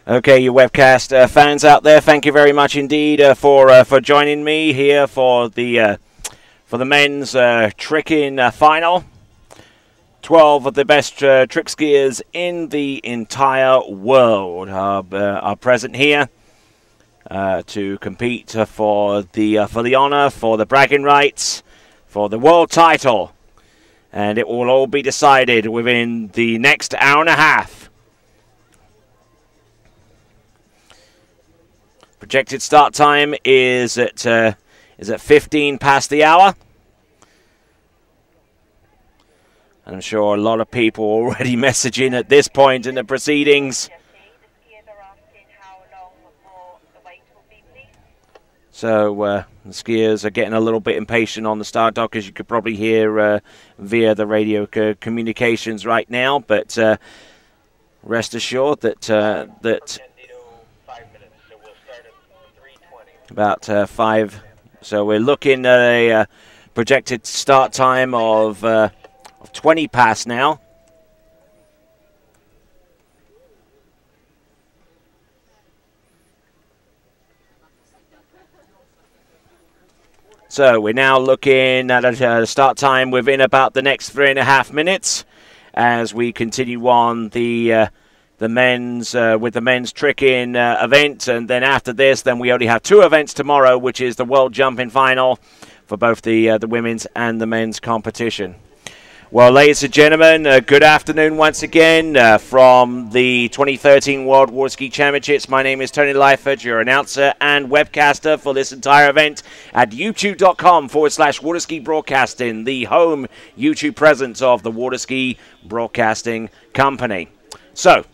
Okay, you webcast fans out there, thank you very much indeed for joining me here for the men's tricking final. 12 of the best trick skiers in the entire world are present here to compete for the honor, for the bragging rights, for the world title, and it will all be decided within the next hour and a half. Projected start time is at 15 past the hour. And I'm sure a lot of people are already messaging at this point in the proceedings. So the skiers are getting a little bit impatient on the start dock, as you could probably hear via the radio communications right now. But rest assured that about 5. So we're looking at a projected start time of 20 past now. So we're now looking at a start time within about the next 3.5 minutes as we continue on the men's with the men's tricking event, and then after this, then we only have 2 events tomorrow, which is the World Jumping Final for both the women's and the men's competition. Well, ladies and gentlemen, good afternoon once again from the 2013 World Water Ski Championships. My name is Tony Lyford, your announcer and webcaster for this entire event at youtube.com/Water Ski Broadcasting, the home YouTube presence of the Water Ski Broadcasting Company. So,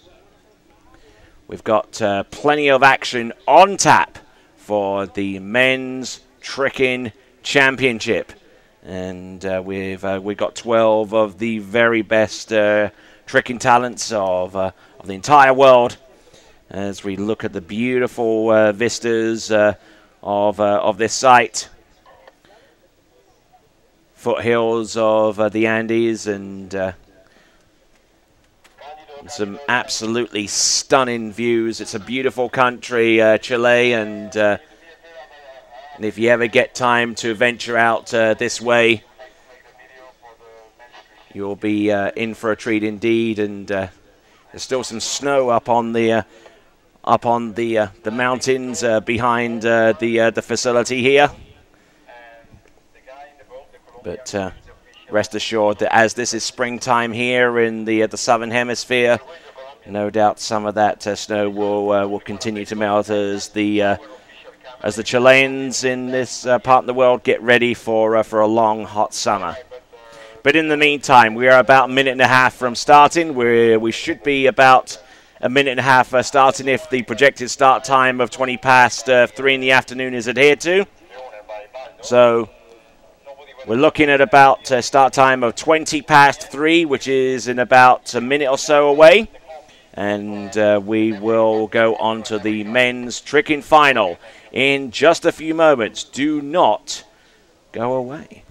we've got plenty of action on tap for the men's tricking championship. And we've got 12 of the very best tricking talents of the entire world as we look at the beautiful vistas of this site. Foothills of the Andes and some absolutely stunning views. It's a beautiful country, Chile, and if you ever get time to venture out this way, you'll be in for a treat indeed. And there's still some snow up on the mountains behind the facility here. But rest assured that as this is springtime here in the southern hemisphere, no doubt some of that snow will continue to melt as the Chileans in this part of the world get ready for a long, hot summer. But in the meantime, we are about a minute and a half from starting. We should be about a minute and a half starting if the projected start time of 20 past 3 in the afternoon is adhered to. So we're looking at about a start time of 20 past 3, which is in about a minute or so away. And we will go on to the men's tricking final in just a few moments. Do not go away.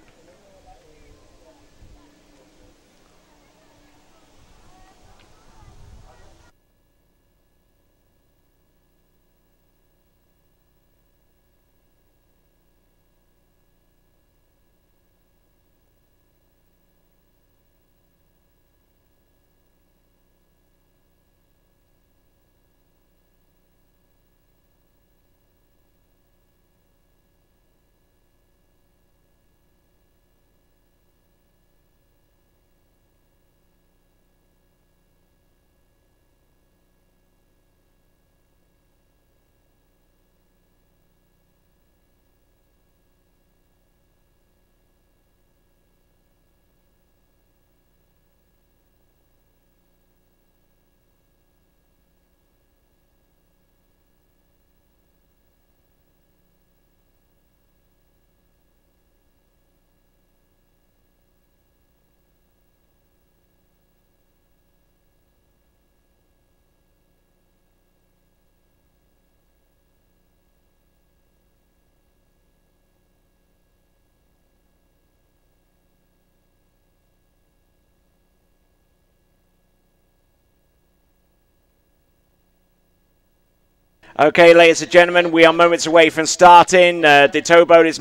Okay, ladies and gentlemen, we are moments away from starting. The towboat is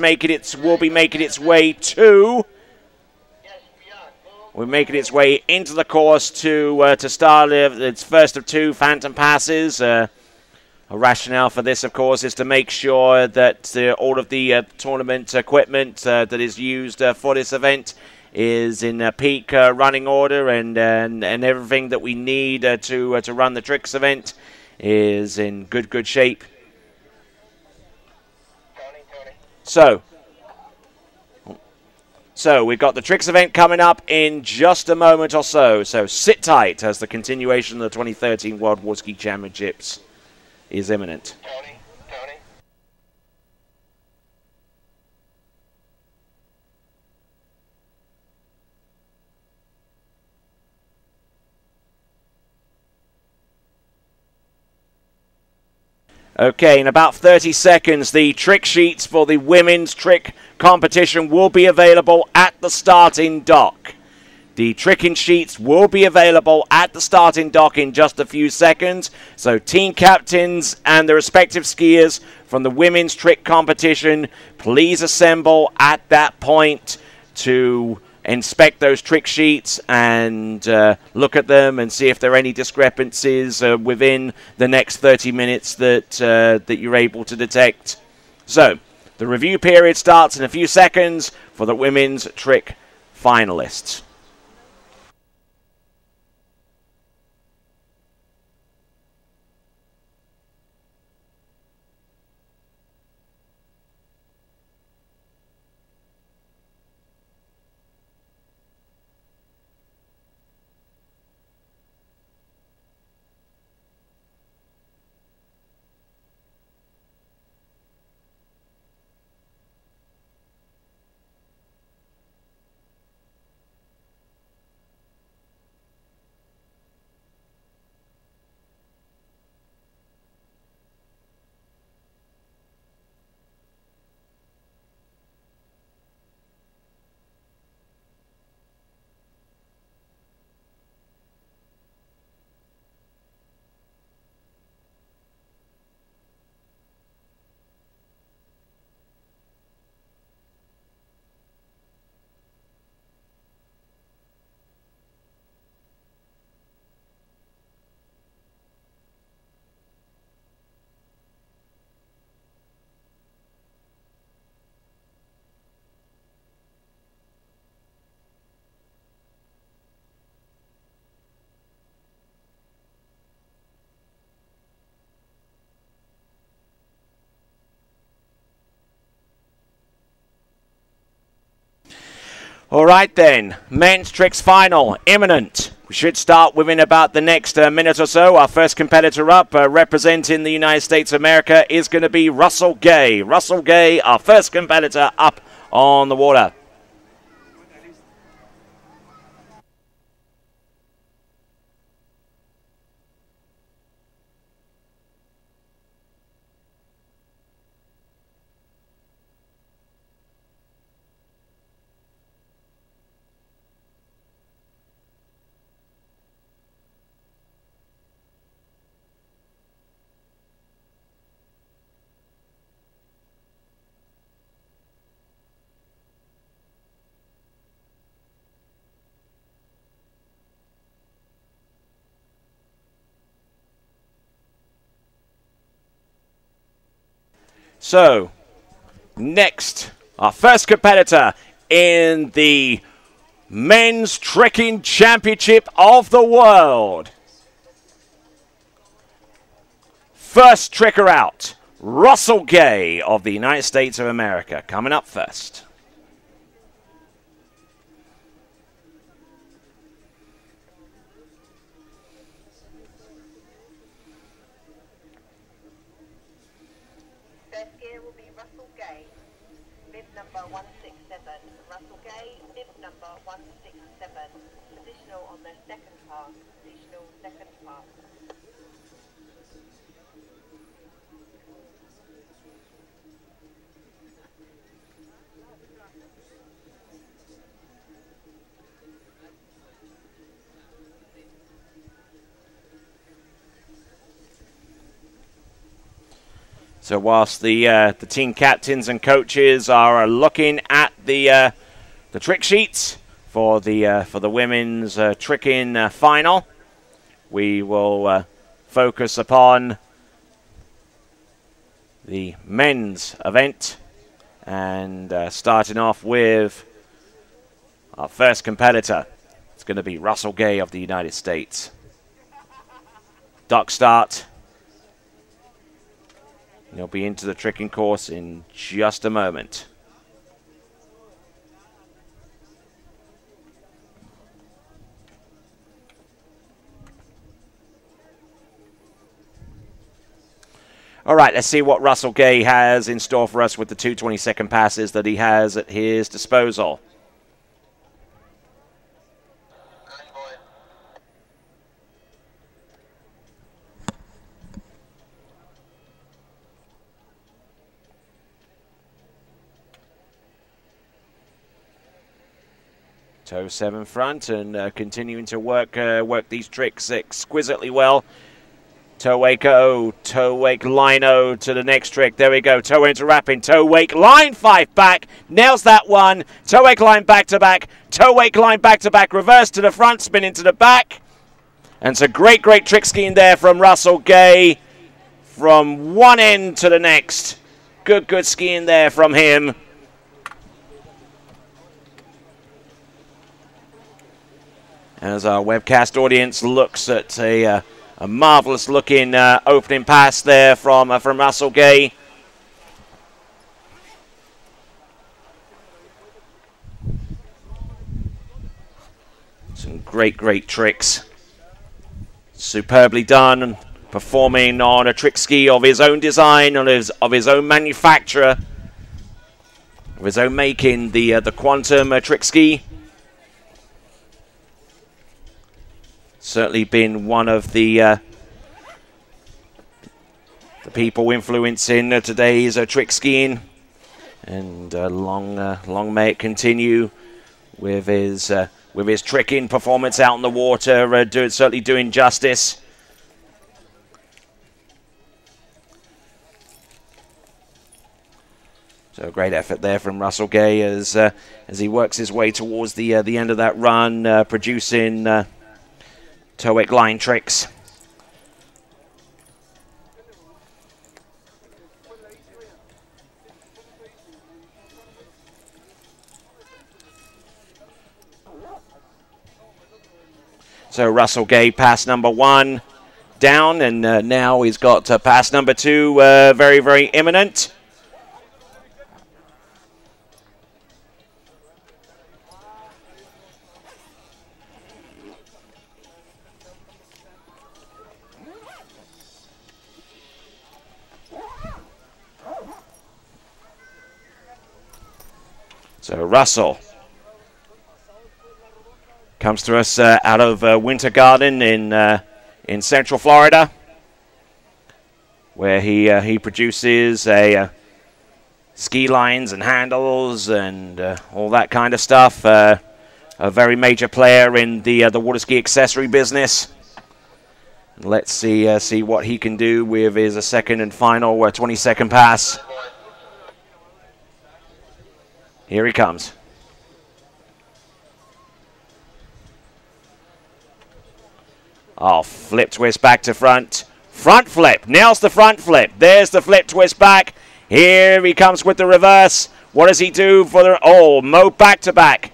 will be making its way to. We're making its way into the course to start its first of two Phantom passes. A rationale for this, of course, is to make sure that all of the tournament equipment that is used for this event is in peak running order, and everything that we need to run the tricks event is in good shape. So we've got the tricks event coming up in just a moment or so. So sit tight as the continuation of the 2013 World War Ski Championships is imminent. Tony. Okay, in about 30 seconds, the trick sheets for the women's trick competition will be available at the starting dock. The tricking sheets will be available at the starting dock in just a few seconds. So team captains and the respective skiers from the women's trick competition, please assemble at that point to inspect those trick sheets and look at them and see if there are any discrepancies within the next 30 minutes that you're able to detect. So the review period starts in a few seconds for the women's trick finalists. All right then, men's tricks final, imminent. We should start within about the next minute or so. Our first competitor up, representing the United States of America, is going to be Russell Gay. Russell Gay, our first competitor up on the water. So, next, our first competitor in the Men's Tricking Championship of the World. First tricker out, Russell Gay of the United States of America, coming up first. So whilst the team captains and coaches are looking at the trick sheets for the women's tricking final, we will focus upon the men's event, and starting off with our first competitor. It's going to be Russell Gay of the United States. Duck start. He'll be into the tricking course in just a moment. All right, let's see what Russell Gay has in store for us with the 2 20-second passes that he has at his disposal. Toe 7 front and continuing to work these tricks exquisitely well. Toe wake O, toe wake line O to the next trick. There we go. Toe into wrapping. Toe wake line 5 back. Nails that one. Toe wake line back to back. Toe wake line back to back. Reverse to the front. Spin into the back. And it's a great trick skiing there from Russell Gay from one end to the next. Good skiing there from him. As our webcast audience looks at a marvelous looking opening pass there from Russell Gay. Some great tricks. Superbly done, performing on a trick ski of his own design, of his own manufacturer, of his own making, the Quantum trick ski. Certainly been one of the people influencing today's trick skiing, and long may it continue with his tricking performance out in the water, certainly doing justice. So great effort there from Russell Gay as he works his way towards the end of that run, producing toe wake line tricks. So Russell Gay, pass number 1 down, and now he's got pass number 2 very imminent. So Russell comes to us out of Winter Garden in Central Florida, where he produces ski lines and handles and all that kind of stuff. A very major player in the water ski accessory business. And let's see what he can do with his second and final 20-second pass. Here he comes. Oh, flip twist back to front. Front flip. Nails the front flip. There's the flip twist back. Here he comes with the reverse. What does he do for the... Oh, Mo back to back.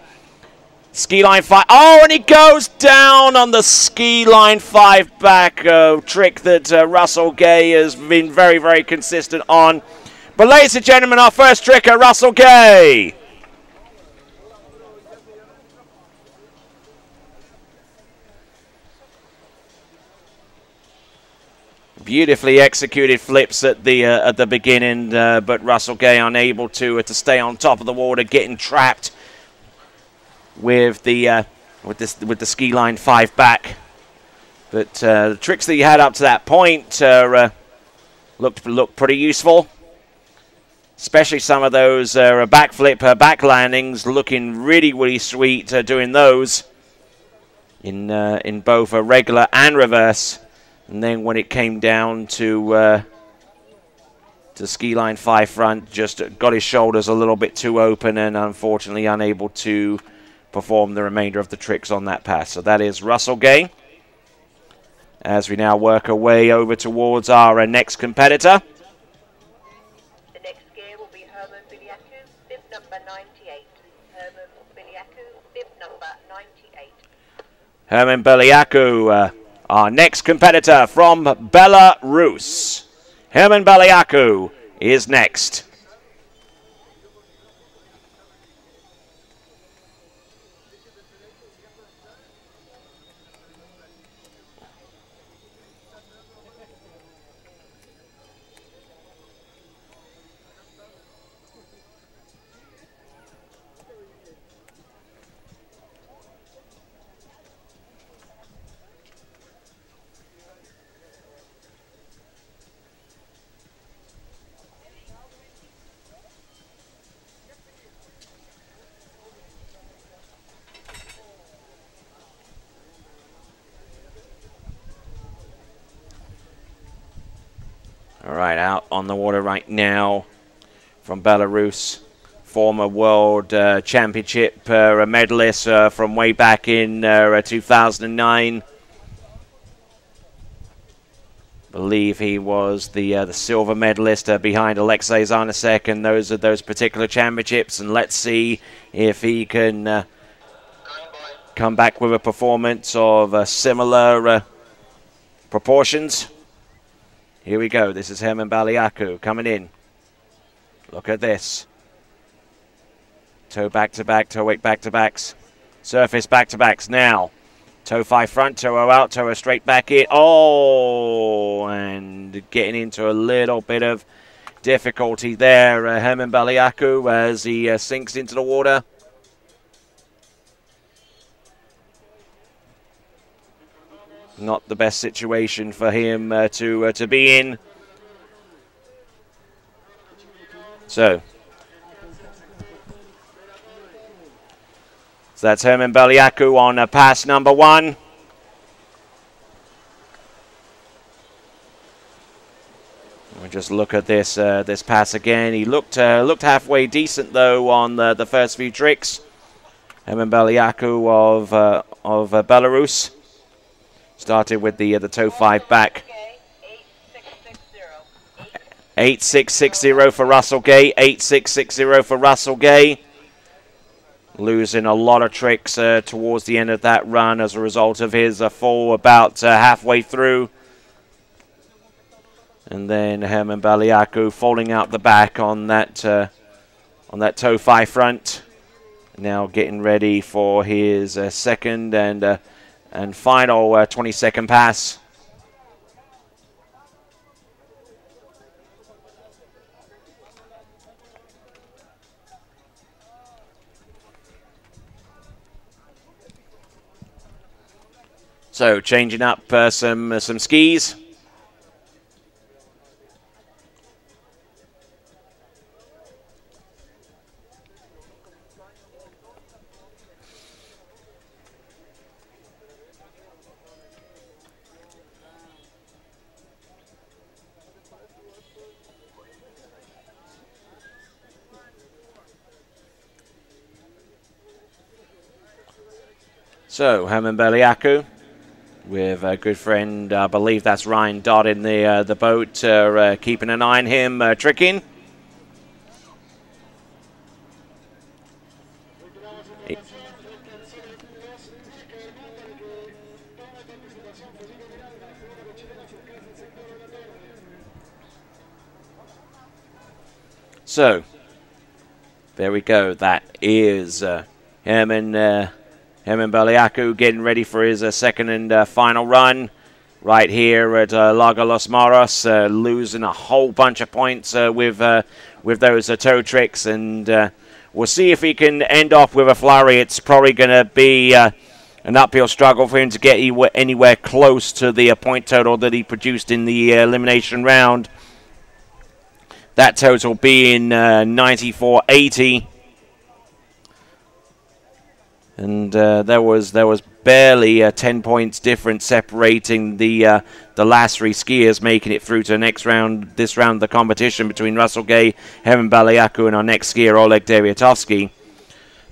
Ski line 5. Oh, and he goes down on the ski line 5 back. Trick that Russell Gay has been very consistent on. But ladies and gentlemen, our first tricker, Russell Gay. Beautifully executed flips at the beginning, but Russell Gay unable to stay on top of the water, getting trapped with the ski line 5 back. But the tricks that he had up to that point looked pretty useful, especially some of those backflip back landings, looking really sweet. Doing those in both a regular and reverse. And then when it came down to to ski line 5 front, just got his shoulders a little bit too open and unfortunately unable to perform the remainder of the tricks on that pass. So that is Russell Gay. As we now work our way over towards our next competitor. The next skier will be Herman Baku, bib number 98. Herman Baku, bib number 98. Herman Baku, our next competitor from Belarus. Herman Baku is next. All right, out on the water right now from Belarus, former World Championship medalist from way back in 2009. Believe he was the silver medalist behind Alexey Zharnasek and those particular championships. And let's see if he can come back with a performance of similar proportions. Here we go. This is Herman Baku coming in. Look at this. Toe back-to-back, toe weight back-to-backs. Surface back-to-backs now. Toe 5 front, toe out, toe straight back in. Oh, and getting into a little bit of difficulty there. Herman Baku as he sinks into the water. Not the best situation for him to be in. So that's Herman Baku on pass number 1. We'll just look at this this pass again. He looked halfway decent though on the first few tricks. Herman Baku of Belarus. Started with the toe 5 back. 8660 for Russell Gay. 8660 for Russell Gay. Losing a lot of tricks towards the end of that run as a result of his fall about halfway through. And then Herman Baku falling out the back on that toe 5 front. Now getting ready for his second and final 20-second pass. So changing up some skis. So Herman Baku with a good friend, I believe that's Ryan Dodd in the boat, keeping an eye on him, tricking. So there we go. That is Herman Baku getting ready for his second and final run right here at Lago Los Moros, losing a whole bunch of points with those toe tricks, and we'll see if he can end off with a flurry. It's probably going to be an uphill struggle for him to get anywhere close to the point total that he produced in the elimination round. That total being 94.80. And there was barely 10 points difference separating the last three skiers making it through to the next round. This round of the competition between Russell Gay, Herman Baku, and our next skier Oleg Devyotovsky.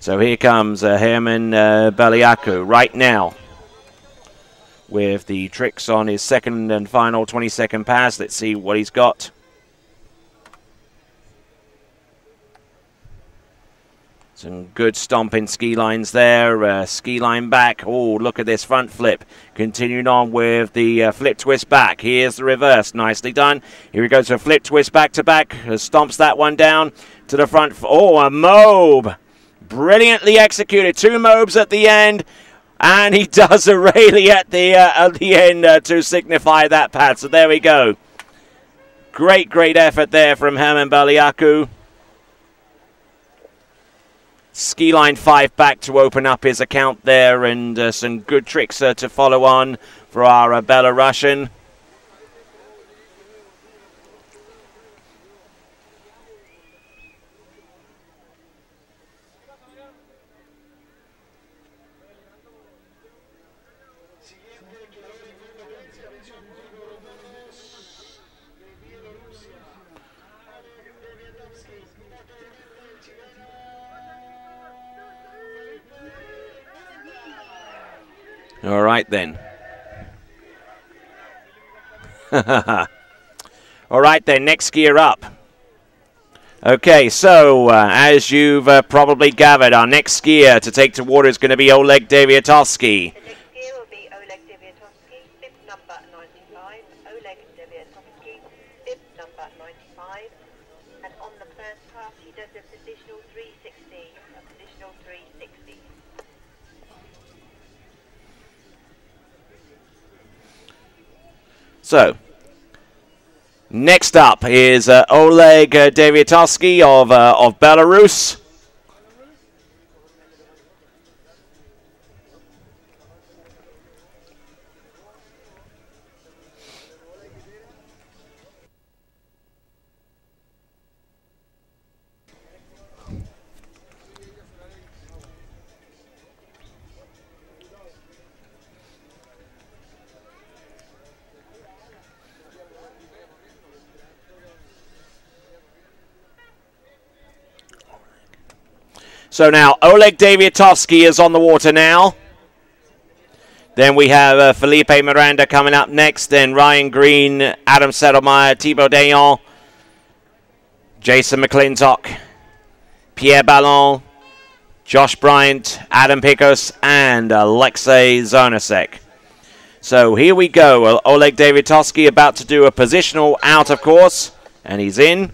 So here comes Herman Baku right now with the tricks on his second and final 20-second pass. Let's see what he's got. Some good stomping ski lines there. Ski line back. Oh, look at this front flip. Continuing on with the flip twist back. Here's the reverse. Nicely done. Here he goes to a flip twist back to back. Stomps that one down to the front. Oh, a mobe. Brilliantly executed. 2 mobes at the end. And he does a Rayleigh at the end to signify that pad. So there we go. Great, great effort there from Herman Baku. Ski line 5 back to open up his account there, and some good tricks to follow on for our Belarusian. All right, then. All right, then. Next skier up. Okay, so as you've probably gathered, our next skier to take to water is going to be Oleg Devyotovsky. The next skier will be Oleg Devyotovsky, bib number 95. Oleg Devyotovsky, bib number 95. And on the first pass, he does a positional 360. A positional 360. So, next up is Oleg Devyotovsky of Belarus. So now Oleg Devyotovsky is on the water now. Then we have Felipe Miranda coming up next. Then Ryan Green, Adam Sedlmajer, Thibaud Deon, Jason McClintock, Pierre Ballon, Josh Bryant, Adam Pickos, and Alexey Zharnasek. So here we go. Oleg Devyotovsky about to do a positional out of course, and he's in.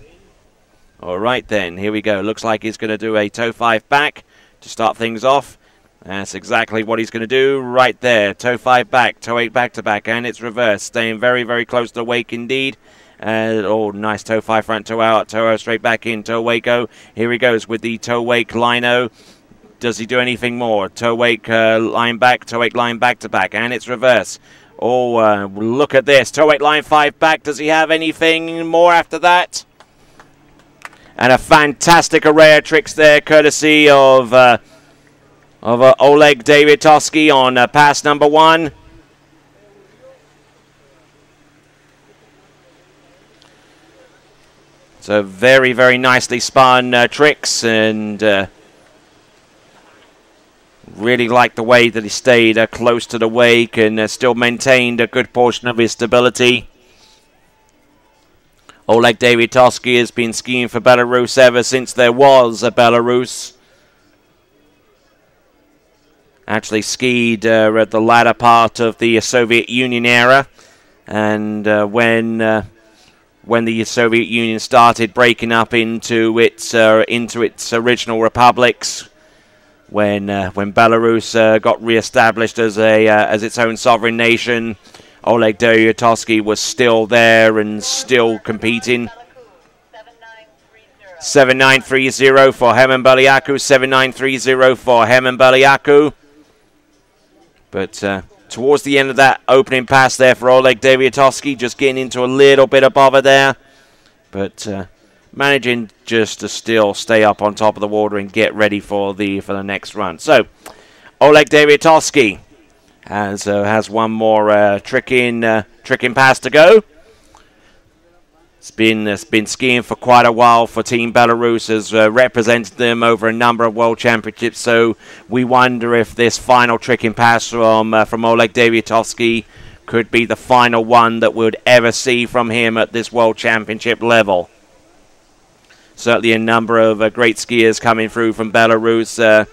All right, then. Here we go. Looks like he's going to do a toe 5 back to start things off. That's exactly what he's going to do right there. Toe 5 back, toe 8 back to back, and it's reversed. Staying very, very close to the wake indeed. Oh, nice toe 5 front, toe out, toe 0 straight back in, toe wake go. Here he goes with the toe wake lino. Does he do anything more? Toe wake line back, toe 8 line back to back, and it's reversed. Oh, look at this. Toe 8 line 5 back. Does he have anything more after that? And a fantastic array of tricks there, courtesy of Oleg Devyotovsky on pass number 1. So very, very nicely spun tricks, and really like the way that he stayed close to the wake and still maintained a good portion of his stability. Oleg Devyotovsky has been skiing for Belarus ever since there was a Belarus. Actually skied at the latter part of the Soviet Union era, and when the Soviet Union started breaking up into its original republics, when Belarus got re-established as its own sovereign nation, Oleg Devyotovsky was still there and still competing. 7930 for Herman Baku, 7930 for Herman Baku. But towards the end of that opening pass there for Oleg Devyotovsky, just getting into a little bit of bother there. But managing just to still stay up on top of the water and get ready for the next run. So Oleg Devyotovsky has one more tricking pass to go. It's been skiing for quite a while for Team Belarus, has represented them over a number of world championships. So we wonder if this final tricking pass from Oleg Devyotovsky could be the final one that we'd ever see from him at this world championship level. Certainly a number of great skiers coming through from Belarus.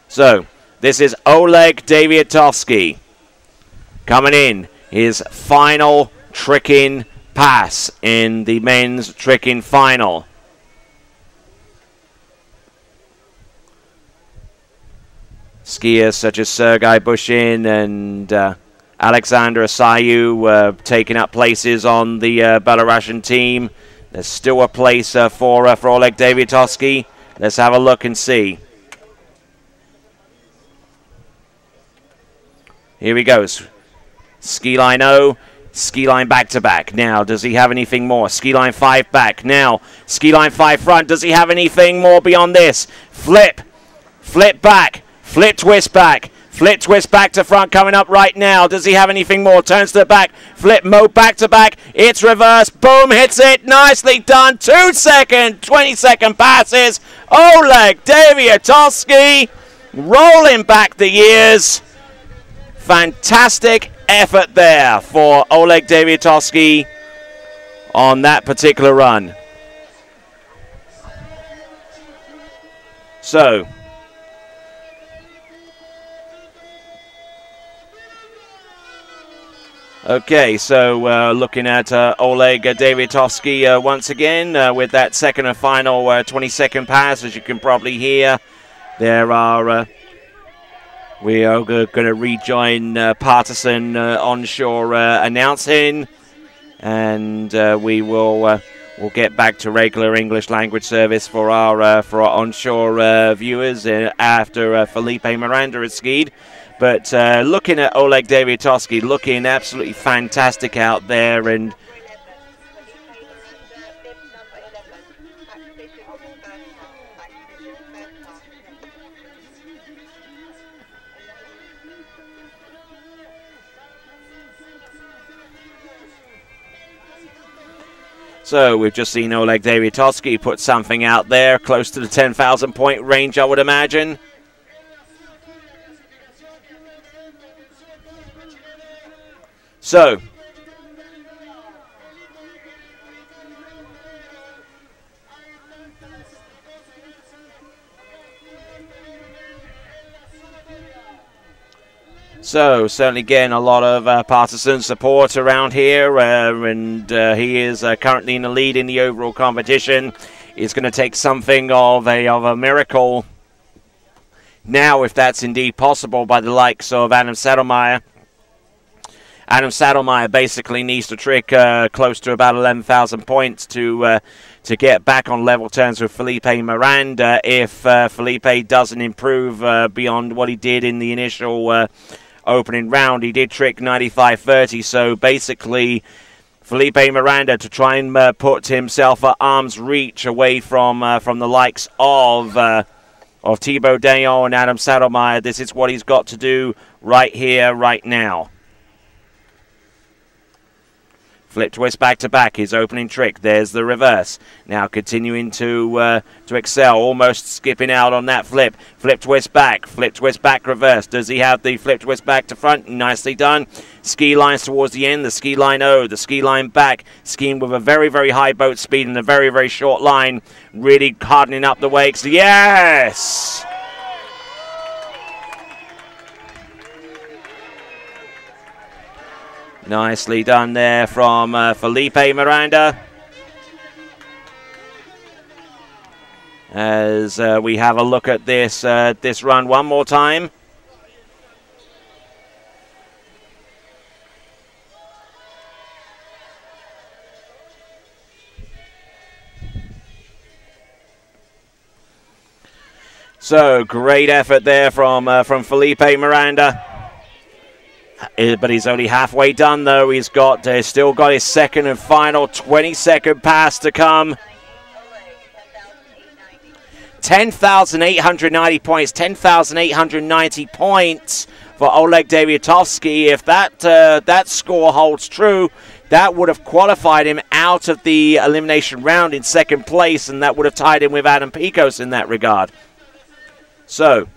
So this is Oleg Devyotovsky coming in, his final tricking pass in the men's tricking final. Skiers such as Sergei Bushin and Alexander Asayu taking up places on the Belarusian team. There's still a place for Oleg Devyotovsky. Let's have a look and see. Here he goes. Ski line O, ski line back to back. Now, does he have anything more? Ski line 5 back. Now, ski line 5 front. Does he have anything more beyond this? Flip back, flip twist back. Flip twist back to front coming up right now. Does he have anything more? Turns to the back. Flip mode back to back. It's reverse. Boom, hits it. Nicely done. 2-second, 20-second passes. Oleg Devyotovsky rolling back the years. Fantastic effort there for Oleg Devyotovsky on that particular run. So, okay, so looking at Oleg Devyotovsky once again with that second and final 20-second pass. As you can probably hear, there are we are going to rejoin Partisan onshore announcing, and we'll get back to regular English language service for our onshore viewers after Felipe Miranda has skied. But looking at Oleg Devyotovsky, looking absolutely fantastic out there, and so we've just seen Oleg Devyotovsky put something out there close to the 10,000 point range, I would imagine. So, certainly getting a lot of partisan support around here, and he is currently in the lead in the overall competition. It's going to take something of a miracle now, if that's indeed possible, by the likes of Adam Sedlmajer. Adam Sedlmajer basically needs to trick close to about 11,000 points to get back on level terms with Felipe Miranda. If Felipe doesn't improve beyond what he did in the initial opening round, he did trick 95.30. So basically, Felipe Miranda, to try and put himself at arm's reach away from the likes of Thibaud Deon and Adam Sedlmajer, this is what he's got to do right here, right now. Flip twist back to back, his opening trick. There's the reverse. Now continuing to excel, almost skipping out on that flip. Flip twist back, reverse. Does he have the flip twist back to front? Nicely done. Ski lines towards the end, the ski line O, the ski line back. Skiing with a very, very high boat speed and a very, very short line. Really hardening up the wakes. Yes! Nicely done there from Felipe Miranda. As we have a look at this this run one more time. So great effort there from Felipe Miranda. But he's only halfway done, though. He's still got his second and final 20-second pass to come. 10,890 points, 10,890 points for Oleg Devyotovsky. If that score holds true, that would have qualified him out of the elimination round in second place, and that would have tied him with Adam Pickos in that regard. So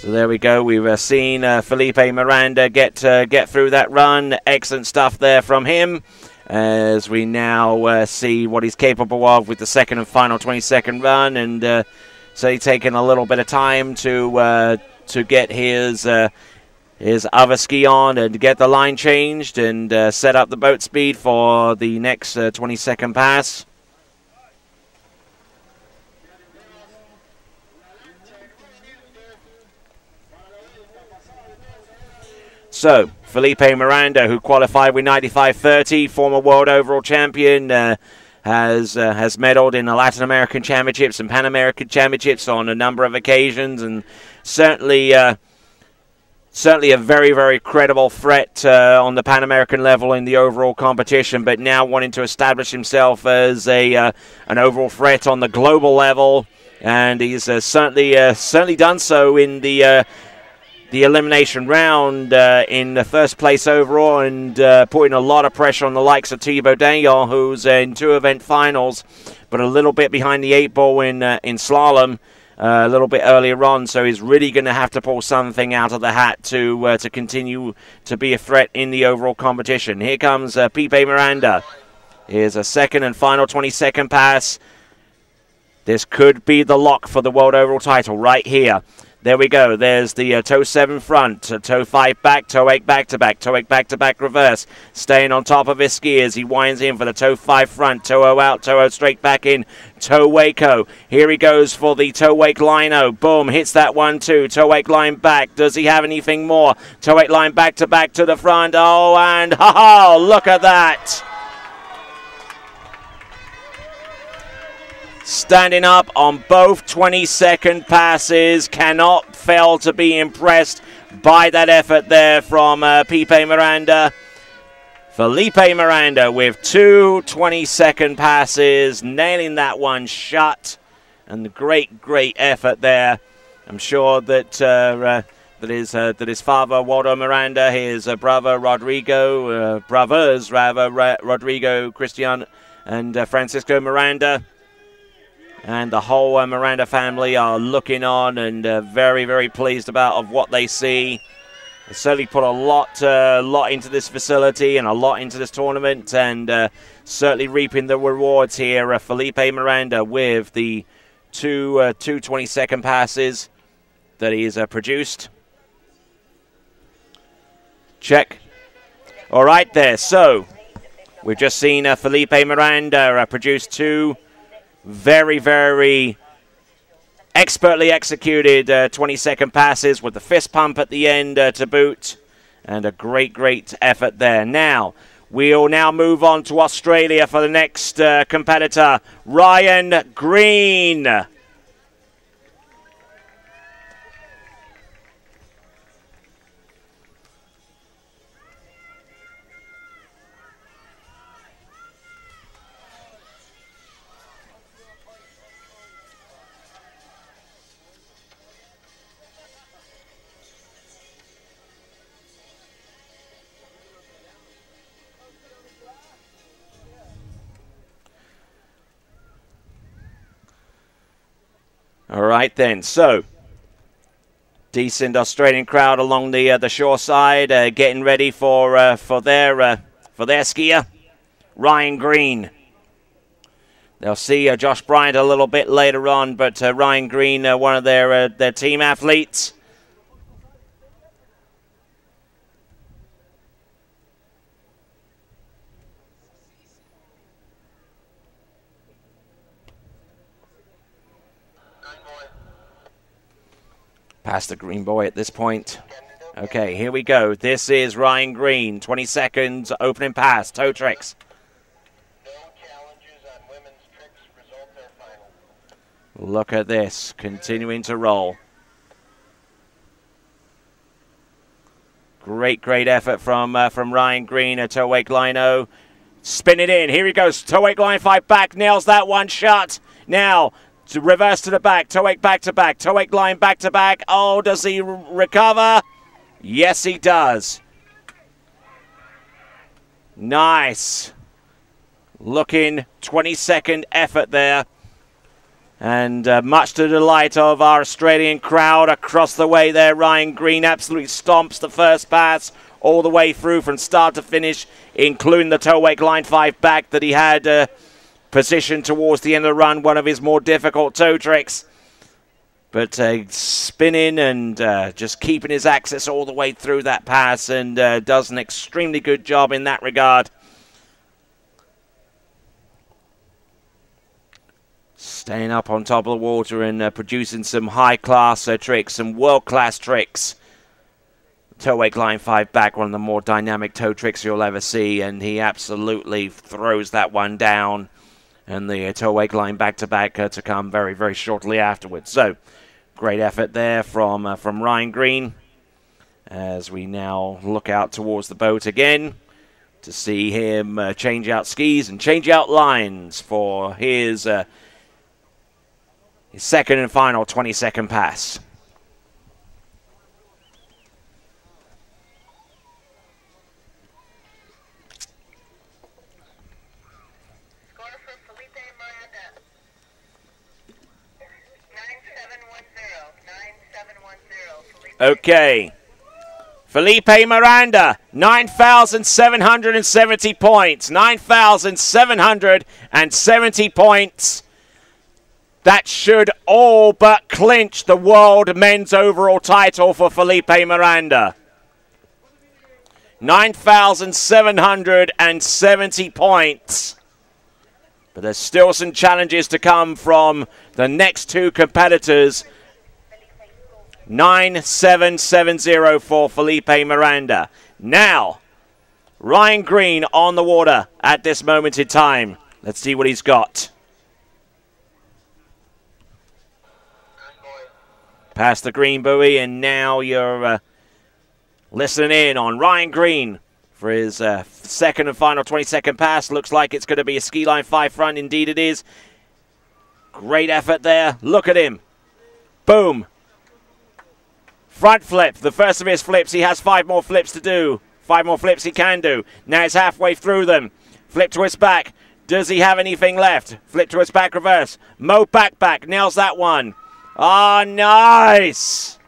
there we go. We've seen Felipe Miranda get through that run. Excellent stuff there from him, as we now see what he's capable of with the second and final 20-second run. And so he's taking a little bit of time to get his other ski on and get the line changed and set up the boat speed for the next 20-second pass. So, Felipe Miranda, who qualified with 95.30, former world overall champion, has medaled in the Latin American Championships and Pan American Championships on a number of occasions, and certainly a very, very credible threat on the Pan American level in the overall competition, but now wanting to establish himself as an overall threat on the global level, and he's certainly done so in the elimination round in the first place overall, and putting a lot of pressure on the likes of Thibaud Deon, who's in 2 event finals, but a little bit behind the 8 ball in slalom a little bit earlier on. So he's really going to have to pull something out of the hat to continue to be a threat in the overall competition. Here comes Felipe Miranda. Here's a second and final 20-second pass. This could be the lock for the world overall title right here. There we go. There's the toe 7 front, toe 5 back, toe 8 back-to-back, toe 8 back-to-back reverse. Staying on top of his ski as he winds in for the toe 5 front, toe 0 out, toe 0 straight back in, toe wake-o. Here he goes for the toe wake line-o. Boom, hits that one too. Toe wake line back. Does he have anything more? Toe 8 line back-to-back to the front. Oh, and ha-ha, look at that. Standing up on both 20-second passes, cannot fail to be impressed by that effort there from Felipe Miranda. Felipe Miranda with 2 20-second passes, nailing that one shut, and great effort there. I'm sure that that his father Waldo Miranda, his brother Rodrigo, brothers rather, Rodrigo, Christian, and Francisco Miranda, and the whole Miranda family are looking on and very, very pleased of what they see. They certainly put a lot into this facility and a lot into this tournament, and certainly reaping the rewards here. Felipe Miranda with the two 20-second passes that he's produced. Check. All right there. So we've just seen Felipe Miranda produce 2 very, very expertly executed 20-second passes with the fist pump at the end to boot, and a great effort there. Now, we'll move on to Australia for the next competitor, Ryan Green. All right then, so decent Australian crowd along the shore side, getting ready for their skier, Ryan Green. They'll see Josh Bryant a little bit later on, but Ryan Green, one of their team athletes. Past the green boy at this point. Okay, here we go. This is Ryan Green. 20 seconds, opening pass, toe tricks. No challenges on women's tricks. Results are final. Look at this, continuing to roll. Great effort from Ryan Green. A toe wake lino. Spin it in. Here he goes. Toe weight line 5 back. Nails that one shut. Now, to reverse to the back. Toe weight back to back. Toe weight line back to back. Oh, does he recover? Yes, he does. Nice. Looking 22nd effort there. And much to the delight of our Australian crowd across the way there, Ryan Green absolutely stomps the first pass all the way through from start to finish, including the toe weight line 5 back that he had positioned towards the end of the run, one of his more difficult toe tricks. But spinning and just keeping his access all the way through that pass, and does an extremely good job in that regard. Staying up on top of the water and producing some high-class tricks, some world-class tricks. Toe weight line 5 back, one of the more dynamic toe tricks you'll ever see, and he absolutely throws that one down. And the toe weight line back-to-back to come very, very shortly afterwards. So, great effort there from Ryan Green. As we now look out towards the boat again to see him change out skis and change out lines for his second and final 22nd pass. Score for Felipe Miranda. 9710. Okay. Felipe Miranda, 9,770 points. 9,770 points. That should all but clinch the world men's overall title for Felipe Miranda. 9,770 points. But there's still some challenges to come from the next two competitors. 9,770 for Felipe Miranda. Now, Ryan Green on the water at this moment in time. Let's see what he's got. Past the green buoy, and now you're listening in on Ryan Green for his second and final 22nd pass. Looks like it's going to be a ski line 5 front. Indeed it is. Great effort there. Look at him. Boom. Front flip. The first of his flips. He has 5 more flips to do. 5 more flips he can do. Now he's halfway through them. Flip to his back. Does he have anything left? Flip to his back reverse. Mo back. Nails that one. Oh, nice.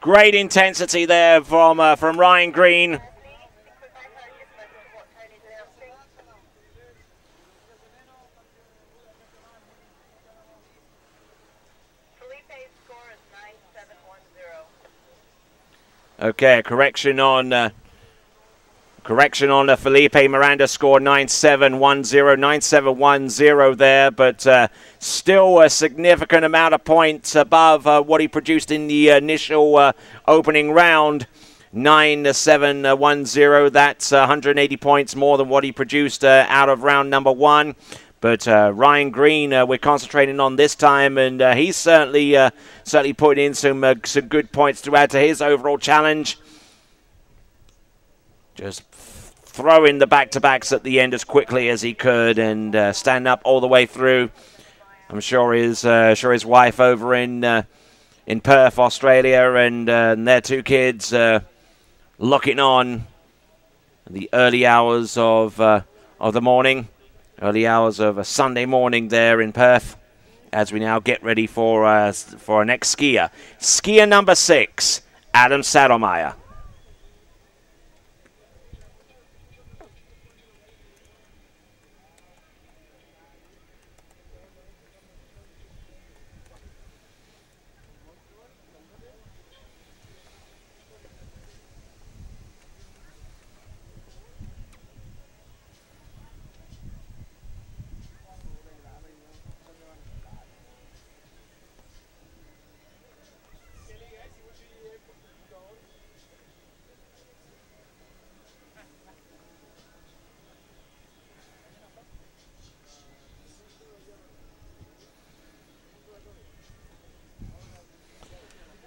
Great intensity there from Ryan Green. Felipe's score is 9710. Okay, correction on Felipe Miranda score 9710 there, but still a significant amount of points above what he produced in the initial opening round. 9710, that's 180 points more than what he produced out of round number 1. But Ryan Green, we're concentrating on this time, and he's certainly putting in some good points to add to his overall challenge. Just throwing the back-to-backs at the end as quickly as he could, and stand up all the way through. I'm sure his wife over in Perth, Australia, and their 2 kids looking on the early hours of the morning, early hours of a Sunday morning there in Perth, as we now get ready for our next skier. Skier number 6, Adam Sedlmajer.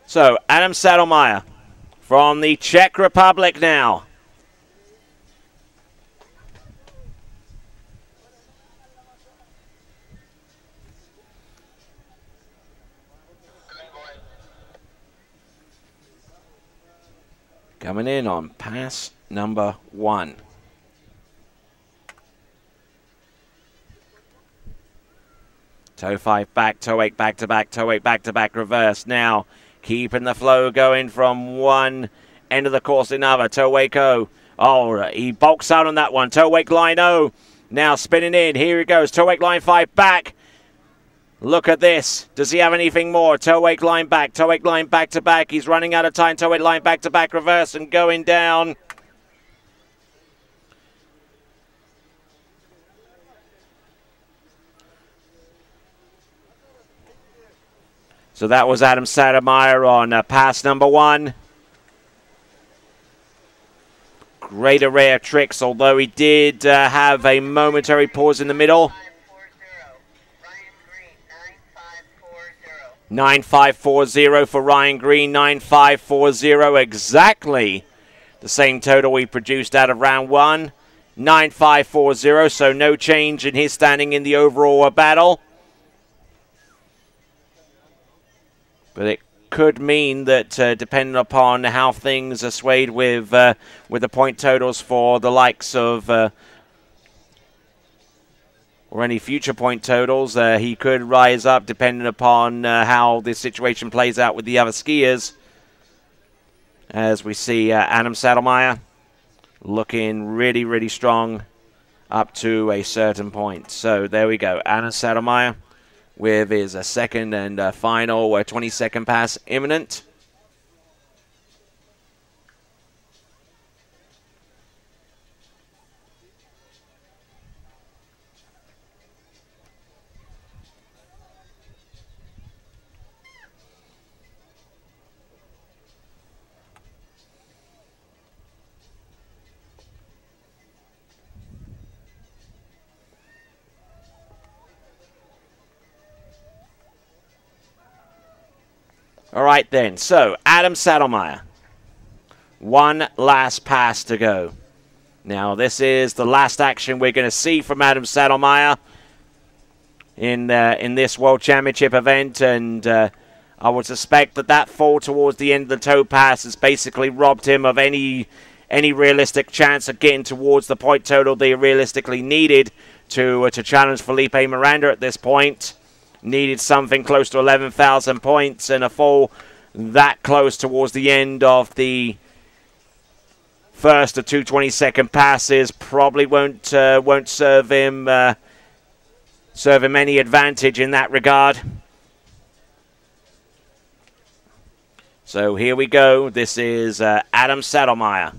So, Adam Sedlmajer from the Czech Republic now. Coming in on pass number 1. Toe 5 back, toe 8 back to back, toe 8 back to back reverse. Now keeping the flow going from one end of the course to another. Toe 8 go. Oh, he bulks out on that one. Toe 8 line O. Now spinning in. Here he goes. Toe 8 line 5 back. Look at this. Does he have anything more? Toe 8 line back. Toe 8 line back to back. He's running out of time. Toe 8 line back to back reverse and going down. So that was Adam Sedlmajer on pass number 1. Great array of tricks, although he did have a momentary pause in the middle. 9540 for Ryan Green, 9540, exactly the same total we produced out of round 1. 9540, so no change in his standing in the overall battle. But it could mean that depending upon how things are swayed with the point totals for the likes of or any future point totals, he could rise up depending upon how this situation plays out with the other skiers. As we see Adam Sedlmajer looking really, really strong up to a certain point. So there we go. Adam Sedlmajer with his second and final 20-second pass imminent. All right, then. So, Adam Sedlmajer. One last pass to go. Now, this is the last action we're going to see from Adam Sedlmajer in this World Championship event. And I would suspect that fall towards the end of the toe pass has basically robbed him of any realistic chance of getting towards the point total they realistically needed to challenge Felipe Miranda at this point. Needed something close to 11,000 points, and a fall that close towards the end of the first of 2 20-second passes probably won't serve him any advantage in that regard. So here we go. This is Adam Sedlmajer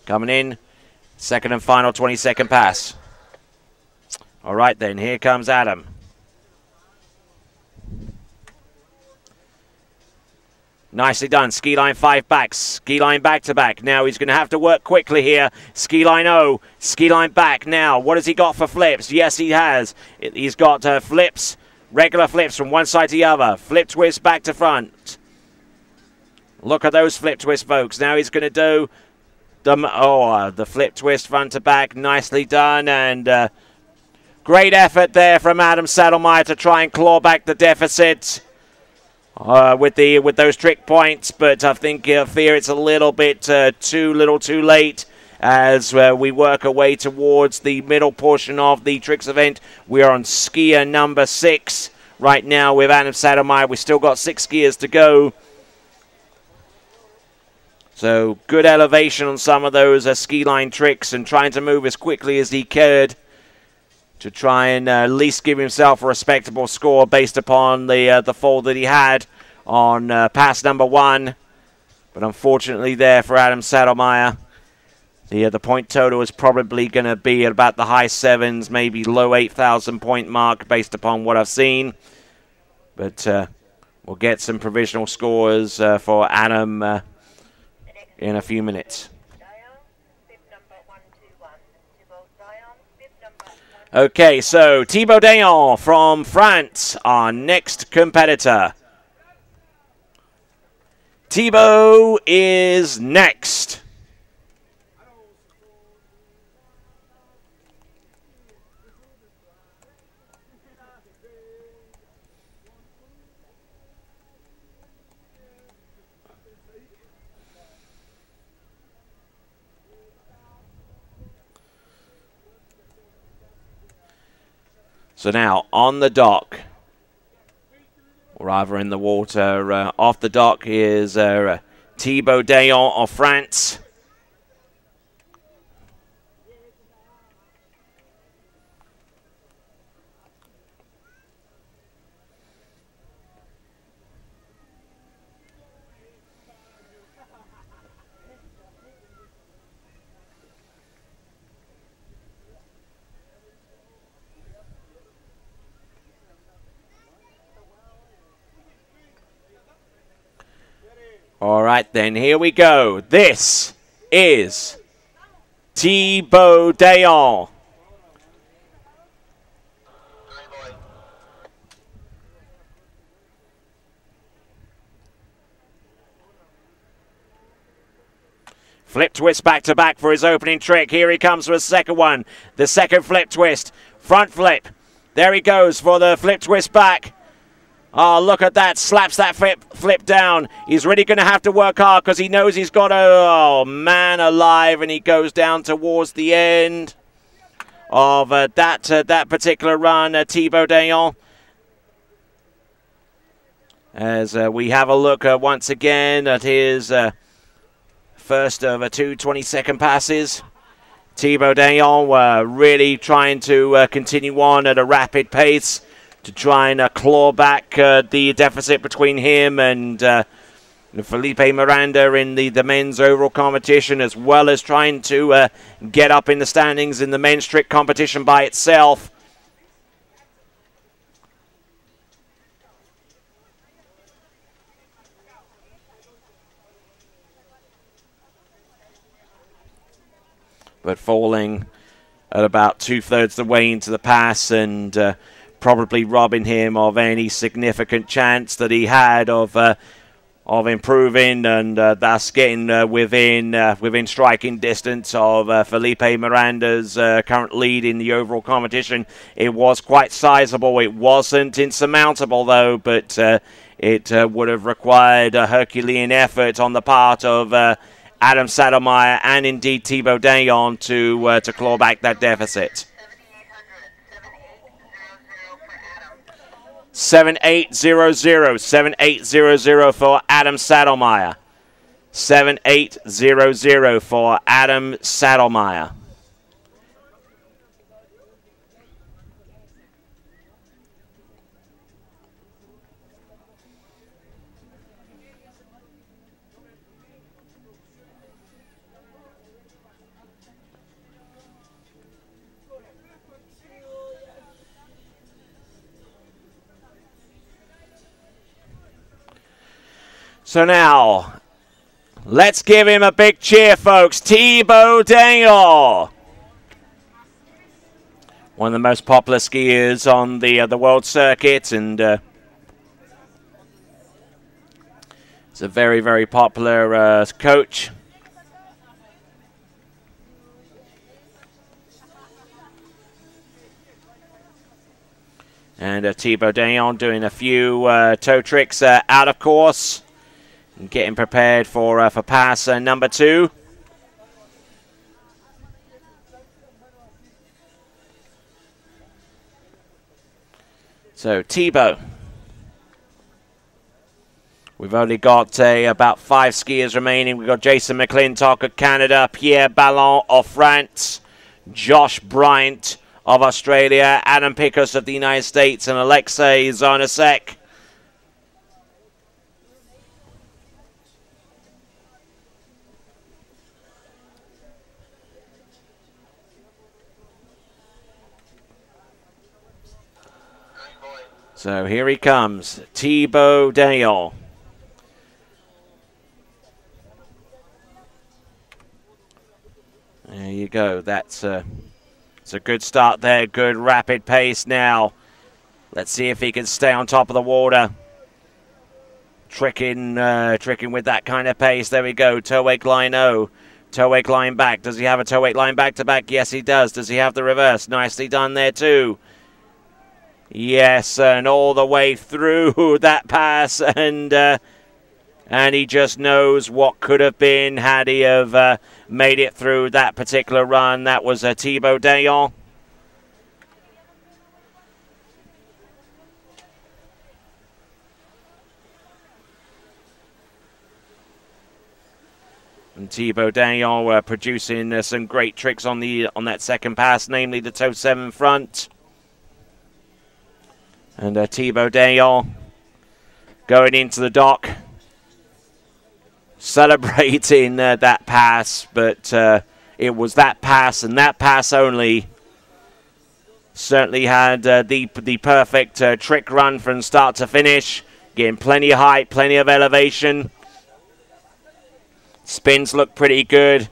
coming in, second and final 20-second pass. All right, then, here comes Adam. Nicely done. Ski line 5 back. Ski line back to back. Now he's going to have to work quickly here. Ski line O. Ski line back. Now, what has he got for flips? Yes, he has. He's got flips, regular flips from one side to the other. Flip twist back to front. Look at those flip twists, folks. Now he's going to do the flip twist front to back. Nicely done. And great effort there from Adam Sedlmajer to try and claw back the deficit with those trick points. But I fear it's a little bit too late as we work our way towards the middle portion of the tricks event. We are on skier number 6 right now with Adam Sedlmajer. We've still got 6 skiers to go. So good elevation on some of those ski line tricks and trying to move as quickly as he could to try and at least give himself a respectable score based upon the fall that he had on pass number 1. But unfortunately there for Adam Sedlmajer, the point total is probably going to be at about the high 7s, maybe low 8,000 point mark based upon what I've seen. But we'll get some provisional scores for Adam in a few minutes. Okay, so Thibaud Deon from France, our next competitor. Thibaud is next. So now on the dock, or rather in the water, off the dock is Thibaud Deon of France. All right, then, here we go. This is Thibaud Deon. Flip twist back to back for his opening trick. Here he comes for a second one. The second flip twist. Front flip. There he goes for the flip twist back. Oh, look at that. Slaps that flip down. He's really going to have to work hard because he knows he's got a... Oh, man alive. And he goes down towards the end of that particular run, Thibaud Deon. As we have a look once again at his first of two 20-second passes. Thibaud Deon really trying to continue on at a rapid pace to try and claw back the deficit between him and Felipe Miranda in the men's overall competition, as well as trying to get up in the standings in the men's strict competition by itself. But falling at about 2/3 the way into the pass and probably robbing him of any significant chance that he had of improving and thus getting within striking distance of Felipe Miranda's current lead in the overall competition. It was quite sizable. It wasn't insurmountable though, but it would have required a Herculean effort on the part of Adam Sedlmajer and indeed Thibaud Deon to claw back that deficit. 7800, 7800 for Adam Sedlmajer. 7800 for Adam Sedlmajer. So now, let's give him a big cheer, folks. Thibaud Deon, one of the most popular skiers on the world circuit, and it's a very, very popular coach. And Thibaud Deon doing a few toe tricks out of course. And getting prepared for pass number 2. So Thibaud. We've only got about 5 skiers remaining. We've got Jason McClintock of Canada, Pierre Ballon of France, Josh Bryant of Australia, Adam Pickos of the United States, and Alexey Zharnasek. So here he comes, Thibaud Deon. There you go. It's a good start there. Good rapid pace now. Let's see if he can stay on top of the water. Tricking with that kind of pace. There we go. Toe wake line O. Toe wake line back. Does he have a toe wake line back to back? Yes, he does. Does he have the reverse? Nicely done there too. Yes, and all the way through that pass, and he just knows what could have been had he have made it through that particular run. That was Thibaud Deon. And Thibaud Deon producing some great tricks on that second pass, namely the toe 7 front. And Thibaud Deon going into the dock, celebrating that pass, but it was that pass and that pass only. Certainly had the perfect trick run from start to finish, getting plenty of height, plenty of elevation. Spins look pretty good.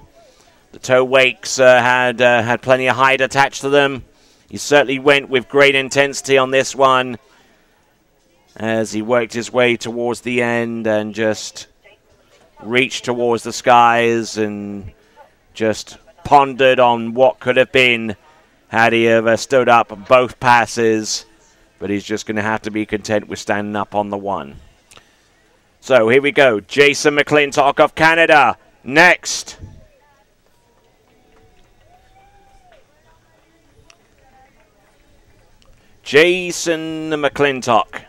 The toe wakes had plenty of height attached to them. He certainly went with great intensity on this one as he worked his way towards the end and just reached towards the skies and just pondered on what could have been had he ever stood up both passes. But he's just going to have to be content with standing up on the one. So here we go. Jason McClintock of Canada next. Jason McClintock.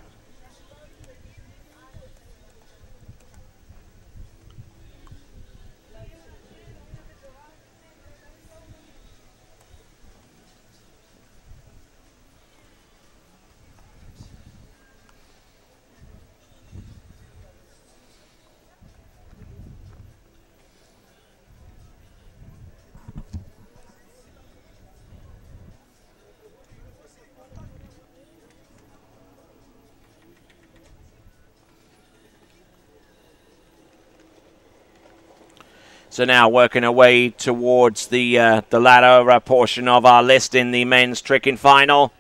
So now working our way towards the latter portion of our list in the men's tricking final.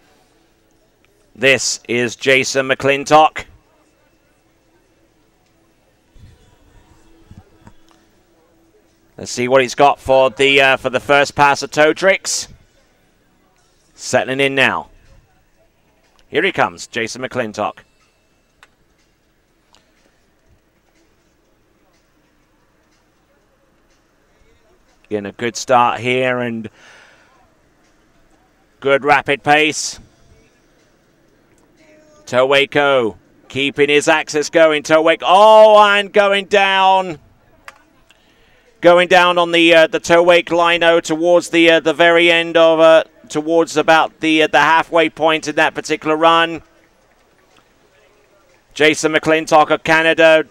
This is Jason McClintock. Let's see what he's got for the first pass of toe tricks. Settling in now. Here he comes, Jason McClintock. Getting a good start here and good rapid pace. Towako keeping his axis going. Towako, oh, and going down. Going down on the Towake lino towards the very end of towards about the halfway point in that particular run. Jason McClintock of Canada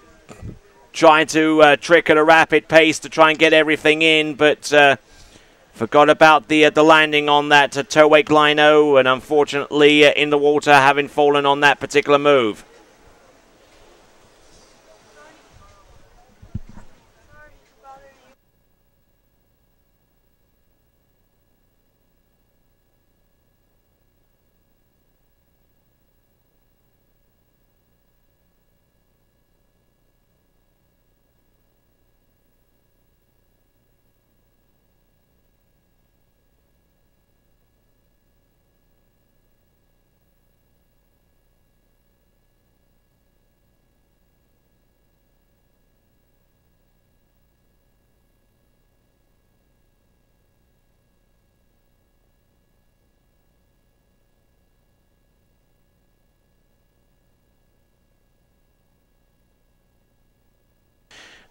trying to trick at a rapid pace to try and get everything in, but forgot about the landing on that Towake lino, and unfortunately in the water, having fallen on that particular move.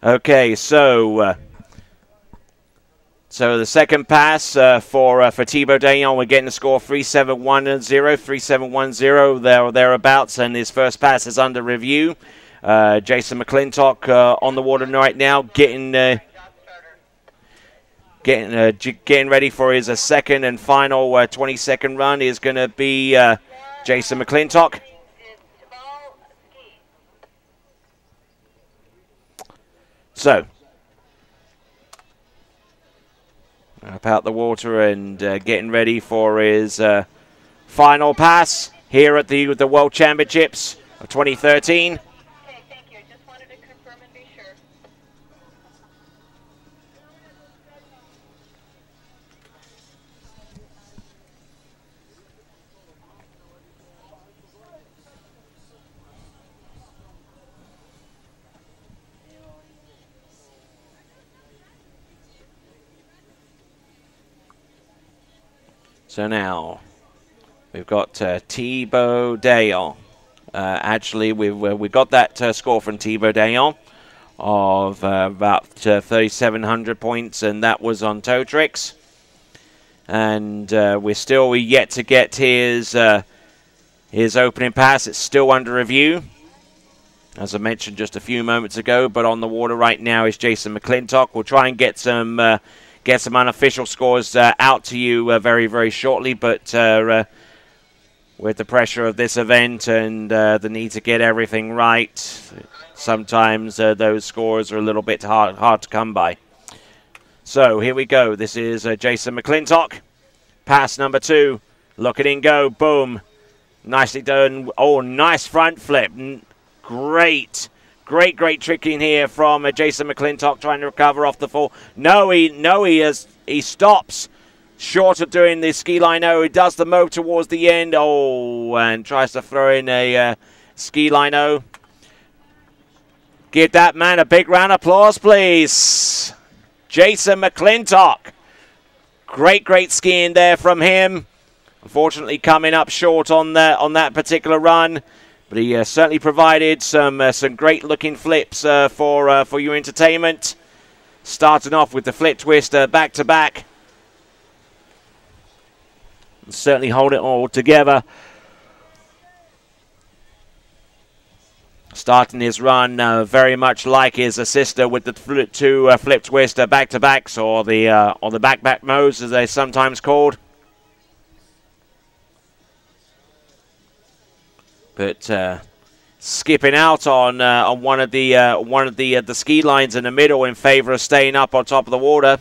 Okay, so the second pass for Thibaud Deon, we're getting the score 3-7-1-0, 3-7-1-0 there or thereabouts, and his first pass is under review. Jason McClintock on the water right now, getting ready for his second and final 20-second run is going to be Jason McClintock. So, up out the water and getting ready for his final pass here at the World Championships of 2013. Okay, thank you. Just wanted to confirm and be sure. So now we've got Thibaud Deon. Actually, we got that score from Thibaud Deon of about 3,700 points, and that was on toe tricks. And we're yet to get his opening pass. It's still under review, as I mentioned just a few moments ago. But on the water right now is Jason McClintock. We'll try and get some unofficial scores out to you very, very shortly. But with the pressure of this event and the need to get everything right, sometimes those scores are a little bit hard to come by. So here we go. This is Jason McClintock. Pass number 2. Look it in, go. Boom. Nicely done. Oh, nice front flip. Great trick in here from Jason McClintock, trying to recover off the fall. He stops short of doing the ski line O. He does the mow towards the end. Oh, and tries to throw in a ski line O. Give that man a big round of applause, please. Jason McClintock. Great skiing there from him. Unfortunately, coming up short on that particular run, but he certainly provided some great-looking flips for your entertainment. Starting off with the flip twist back to back, and certainly hold it all together. Starting his run very much like his sister with the flip twist back-to-backs, or the back mows as they're sometimes called. But skipping out on one of the ski lines in the middle in favor of staying up on top of the water.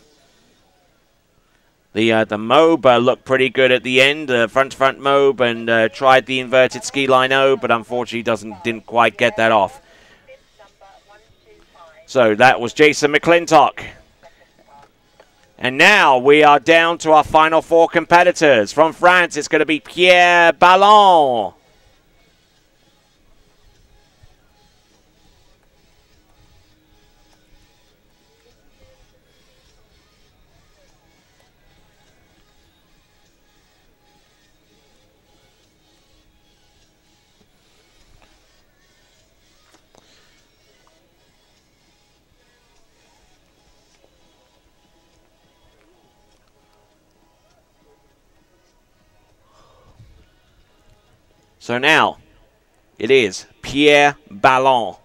The mobe looked pretty good at the end, front mobe, and tried the inverted ski line O, but unfortunately didn't quite get that off. So that was Jason McClintock. And now we are down to our final 4 competitors. From France, it's going to be Pierre Ballon. So now, it is Pierre Ballon.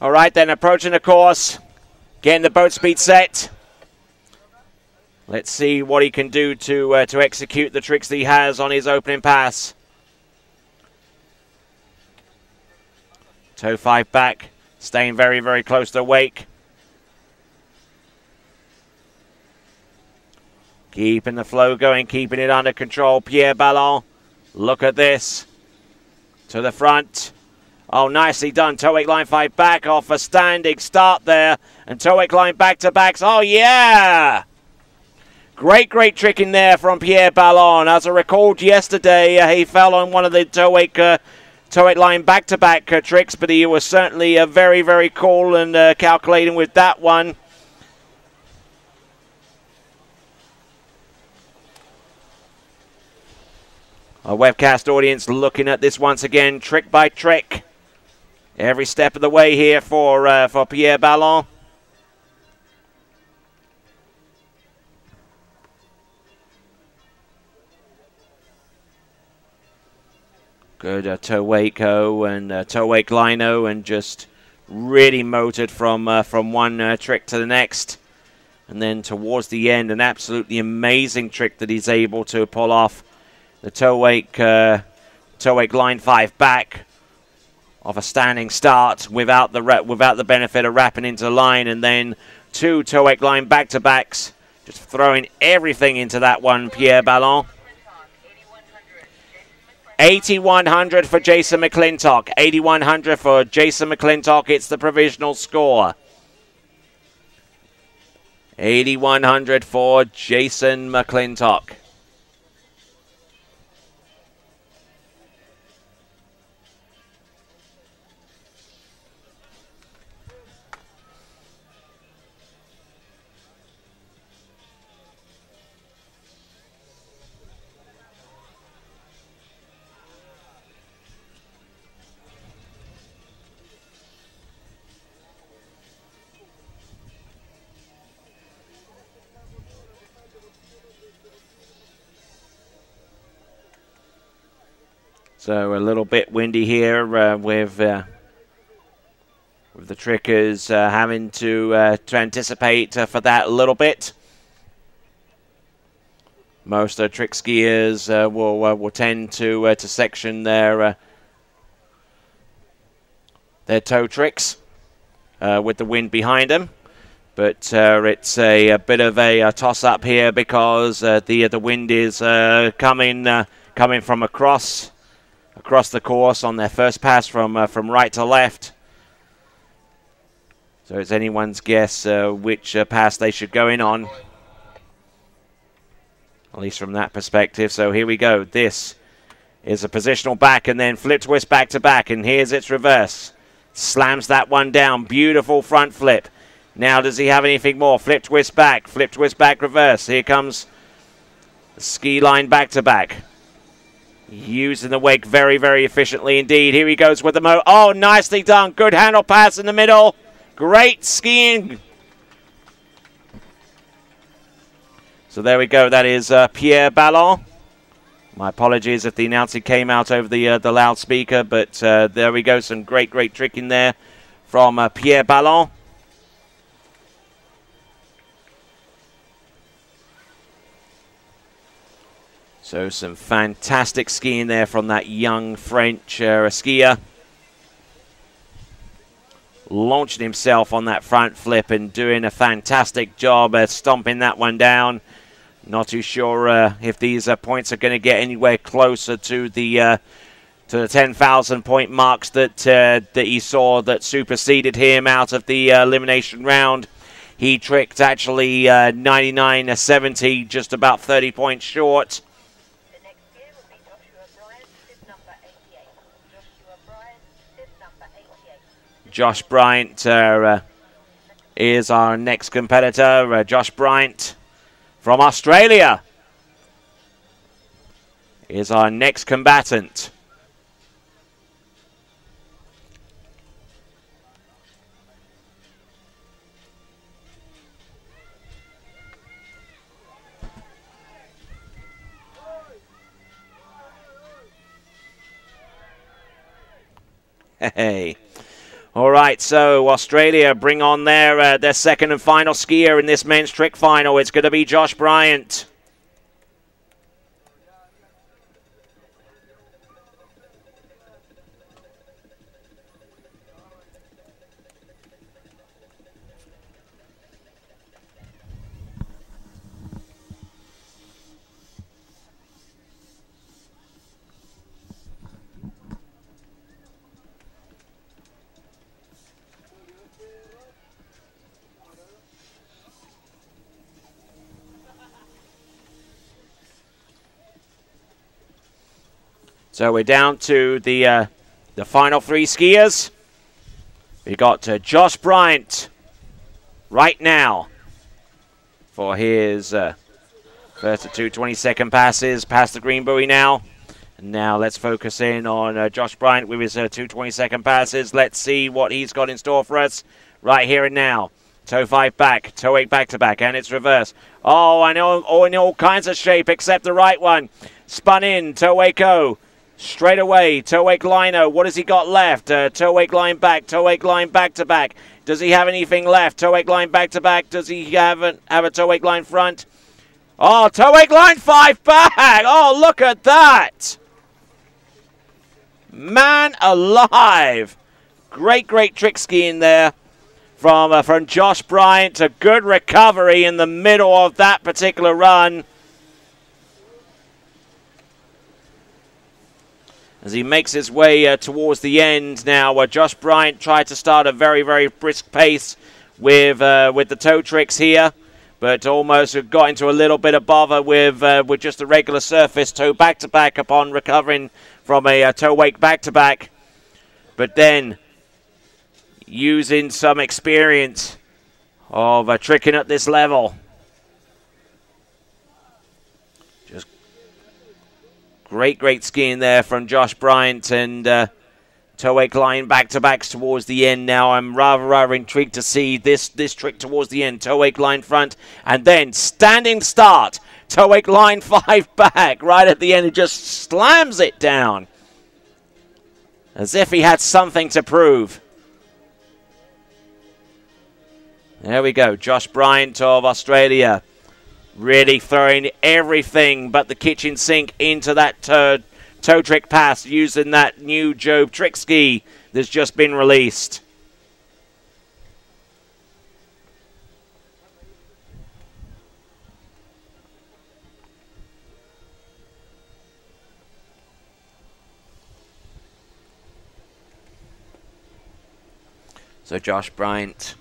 All right, then, approaching the course, getting the boat speed set. Let's see what he can do to execute the tricks that he has on his opening pass. Toe 5 back, staying very, very close to the wake. Keeping the flow going, keeping it under control. Pierre Ballon, look at this. To the front. Oh, nicely done. Toe 8 line 5 back off a standing start there. And toe 8 line back to backs. Oh, yeah! Great trick in there from Pierre Ballon. As I recalled yesterday, he fell on one of the toe 8 line back to back tricks, but he was certainly very, very cool and calculating with that one. Our webcast audience looking at this once again, trick by trick. Every step of the way here for Pierre Ballon. Good toe wake O and toe wake line O, and just really motored from one trick to the next. And then towards the end, an absolutely amazing trick that he's able to pull off. The toe wake line 5 back off a standing start without the benefit of wrapping into the line, and then 2 toe wake line back to backs, just throwing everything into that one, Pierre Ballon. 8,100 for Jason McClintock. 8,100 for Jason McClintock. It's the provisional score. 8,100 for Jason McClintock. So a little bit windy here with the trickers having to anticipate for that a little bit. Most trick skiers will tend to section their toe tricks with the wind behind them. But it's a bit of a toss-up here because the wind is coming from across the course on their first pass from right to left. So it's anyone's guess which pass they should go in on, at least from that perspective. So here we go. This is a positional back and then flip twist back to back, and here's its reverse. Slams that one down. Beautiful front flip. Now does he have anything more? Flip twist back, reverse. Here comes the ski line back to back. Using the wake very, very efficiently indeed. Here he goes with the oh, nicely done. Good handle pass in the middle. Great skiing. So there we go. That is Pierre Ballon. My apologies if the announcing came out over the loudspeaker, but there we go. Some great tricking there from Pierre Ballon. So some fantastic skiing there from that young French skier. Launching himself on that front flip and doing a fantastic job stomping that one down. Not too sure if these points are going to get anywhere closer to the 10,000 point marks that he saw that superseded him out of the elimination round. He tricked actually 99.70, just about 30 points short. Josh Bryant is our next competitor. Josh Bryant from Australia is our next combatant. Hey. All right, so Australia bring on their second and final skier in this men's trick final. It's going to be Josh Bryant. So we're down to the final three skiers. We got Josh Bryant right now for his first of two 20-second passes past the green buoy now. And now let's focus in on Josh Bryant with his two 20-second passes. Let's see what he's got in store for us right here and now. Toe 5 back, toe 8 back to back, and it's reverse. Oh, I know, in all kinds of shape except the right one. Spun in, toe 8 straight away, toe 8 lino. What has he got left? Toe 8 line back, toe 8 line back to back. Does he have anything left? Toe 8 line back to back. Does he have a toe 8 line front? Oh, toe 8 line 5 back. Oh, look at that. Man alive. Great trick skiing there from Josh Bryant. A good recovery in the middle of that particular run. as he makes his way towards the end now. Josh Bryant tried to start a very, very brisk pace with the toe tricks here, but almost got into a little bit of bother with just a regular surface toe back-to-back upon recovering from a toe wake back-to-back. But then, using some experience of tricking at this level. Just great skiing there from Josh Bryant, and toe wake line back-to-backs towards the end now. I'm rather intrigued to see this trick towards the end. Toe wake line front, and then standing start. Toe wake line 5 back. Right at the end, he just slams it down. As if he had something to prove. There we go. Josh Bryant of Australia really throwing everything but the kitchen sink into that toe trick pass using that new Jobe trick ski that's just been released. So Josh Bryant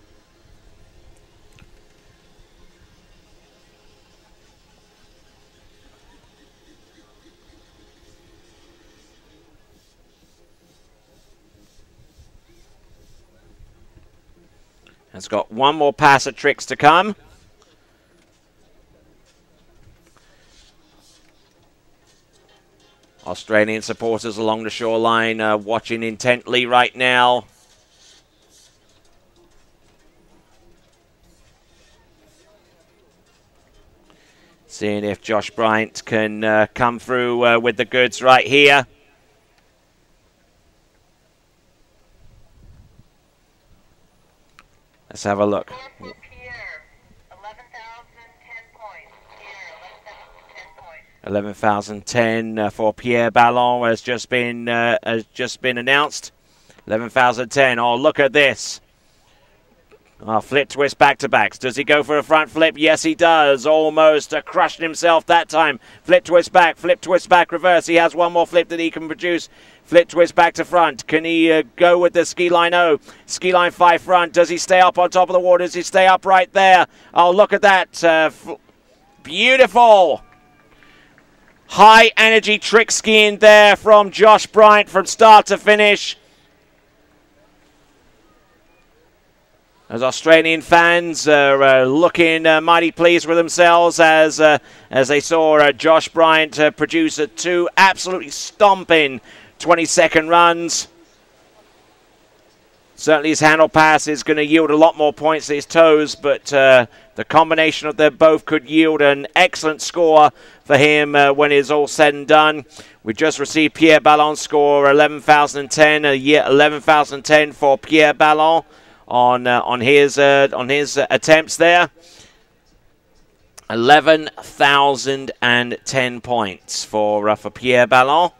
has got one more pass of tricks to come. Australian supporters along the shoreline watching intently right now. Seeing if Josh Bryant can come through with the goods right here. Let's have a look. 11,010 for Pierre Ballon has just been announced. 11,010. Oh, look at this. Oh, flip twist back-to-backs. Does he go for a front flip? Yes, he does. Almost crushed himself that time. Flip twist back, reverse. He has one more flip that he can produce. Flip twist back to front. Can he go with the ski line O? Ski line 5 front. Does he stay up on top of the water? Does he stay up right there? Oh, look at that. Beautiful. High energy trick skiing there from Josh Bryant from start to finish. As Australian fans are looking mighty pleased with themselves as they saw Josh Bryant produce two absolutely stomping 20-second runs. Certainly his handle pass is going to yield a lot more points to his toes, but the combination of them both could yield an excellent score for him when it's all said and done. We just received Pierre Ballon's score, 11,010, 11,010 for Pierre Ballon on his attempts there. 11,010 points for Pierre Ballon.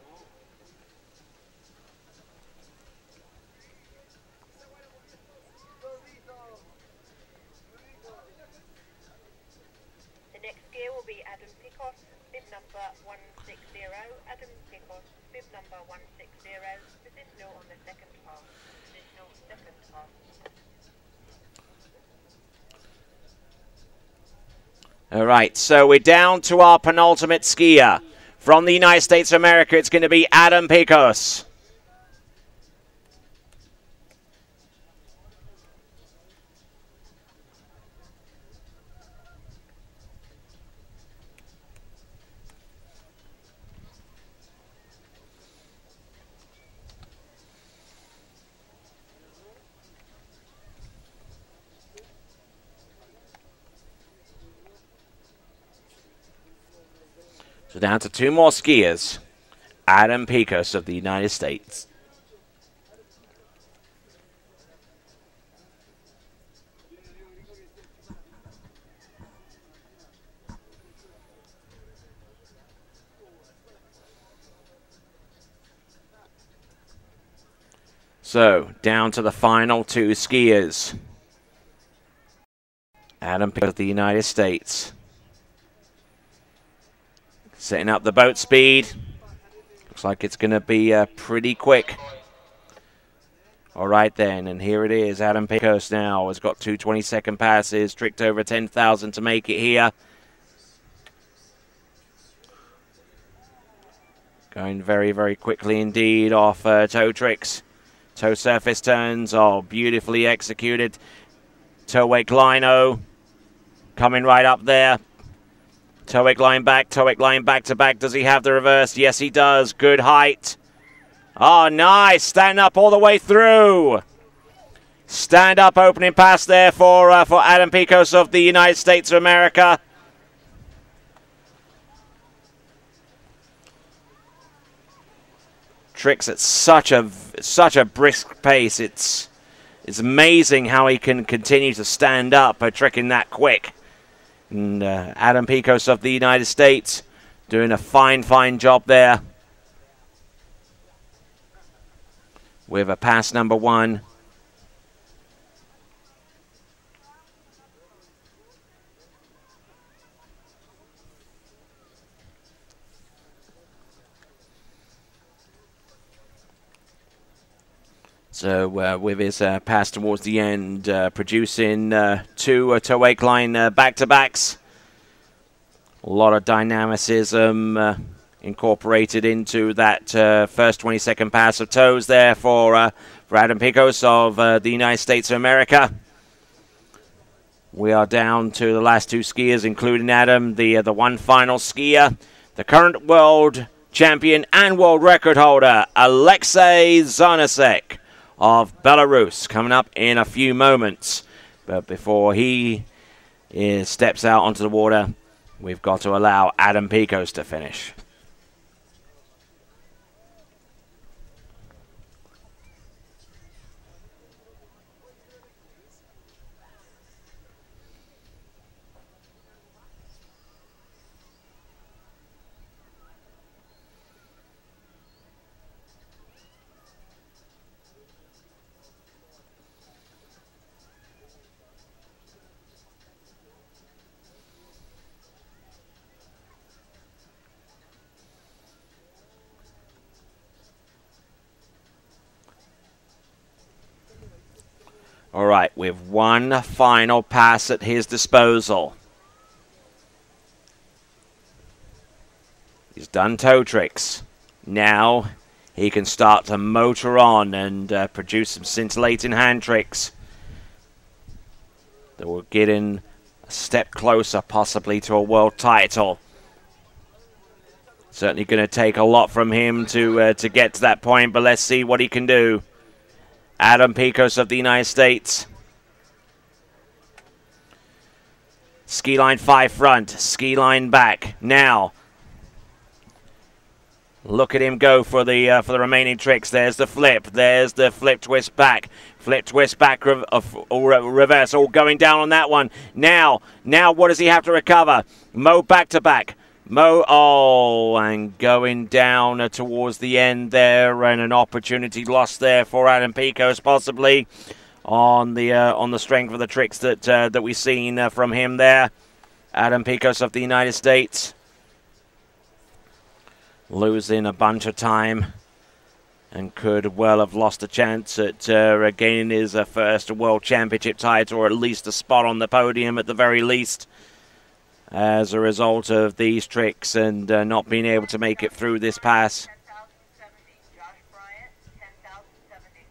The next skier will be Adam Pickos, bib number 160. Adam Pickos, bib number 160. Positional on the second pass. Positional second pass. All right, so we're down to our penultimate skier. From the United States of America, it's going to be Adam Pickos. So down to two more skiers. Adam Pickos of the United States. So down to the final two skiers. Adam Pickos of the United States. Setting up the boat speed. Looks Looks like it's going to be pretty quick. All right then, and here it is. Adam Pickos now has got 2 20-second passes, tricked over 10,000 to make it here. Going very, very quickly indeed off toe tricks. Toe surface turns are beautifully executed. Toe wake lino coming right up there. Toe wake line back to back. Does he have the reverse? Yes, he does. Good height. Oh, nice. Stand up all the way through. Stand up opening pass there for Adam Pickos of the United States of America. Tricks at such a brisk pace. It's amazing how he can continue to stand up tricking that quick. And Adam Pickos of the United States doing a fine job there. With a pass number 1. So with his pass towards the end, producing 2 toe wake line back-to-backs. A lot of dynamicism incorporated into that first 20-second pass of toes there for Adam Pickos of the United States of America. We are down to the last 2 skiers, including Adam, the one final skier, the current world champion and world record holder, Alexey Zharnasek of Belarus, coming up in a few moments. But before he steps out onto the water, we've got to allow Adam Pickos to finish. All right, with one final pass at his disposal. He's done toe tricks. Now he can start to motor on and produce some scintillating hand tricks that will get in a step closer, possibly to a world title. Certainly going to take a lot from him to get to that point, but let's see what he can do. Adam Pickos of the United States. Ski line 5 front, ski line back. Now, look at him go for the remaining tricks. There's the flip. There's the flip twist back. Flip twist back reverse. All going down on that one. Now what does he have to recover? Mo back to back. Mo, and going down towards the end there, and an opportunity lost there for Adam Pickos, possibly on the strength of the tricks that we've seen from him there. Adam Pickos of the United States losing a bunch of time and could well have lost a chance at gaining his first World Championship title, or at least a spot on the podium at the very least, as a result of these tricks and not being able to make it through this pass. 10,070. Josh Bryant, 10,070.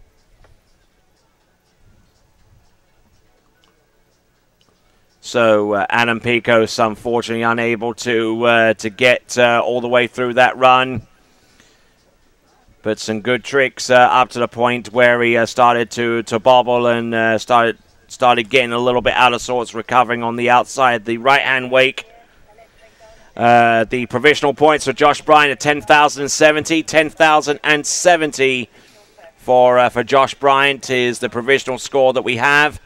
So Adam Pickos, unfortunately, unable to get all the way through that run. But some good tricks up to the point where he started to bobble and started getting a little bit out of sorts, recovering on the outside, the right-hand wake. The provisional points for Josh Bryant at 10,070. 10,070 for Josh Bryant is the provisional score that we have.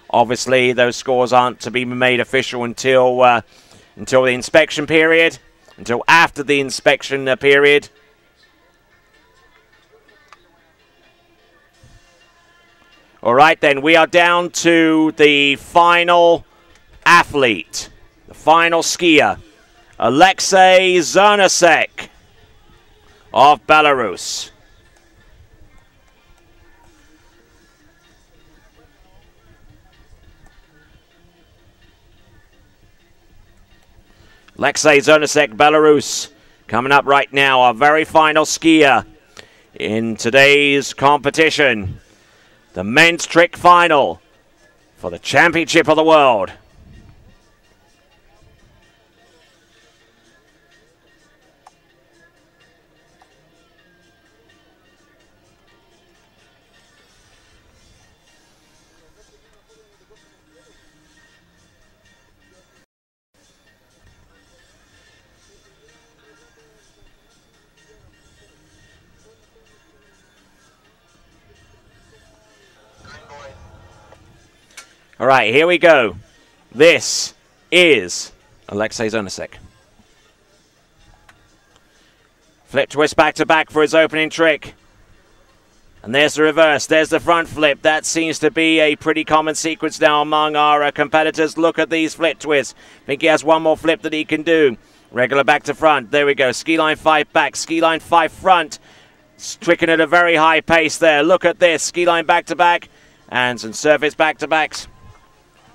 Obviously, those scores aren't to be made official until the inspection period, until after the inspection period. All right, then, we are down to the final athlete, the final skier, Alexey Zharnasek of Belarus. Alexey Zharnasek, Belarus, coming up right now, our very final skier in today's competition. The men's trick final for the Championship of the World. All right, here we go. This is Alexey Zharnasek. Flip twist back to back for his opening trick. And there's the reverse. There's the front flip. That seems to be a pretty common sequence now among our competitors. Look at these flip twists. I think he has one more flip that he can do. Regular back to front. There we go. Ski line 5 back. Ski line 5 front. Tricking at a very high pace there. Look at this. Ski line back to back. And some surface back to backs.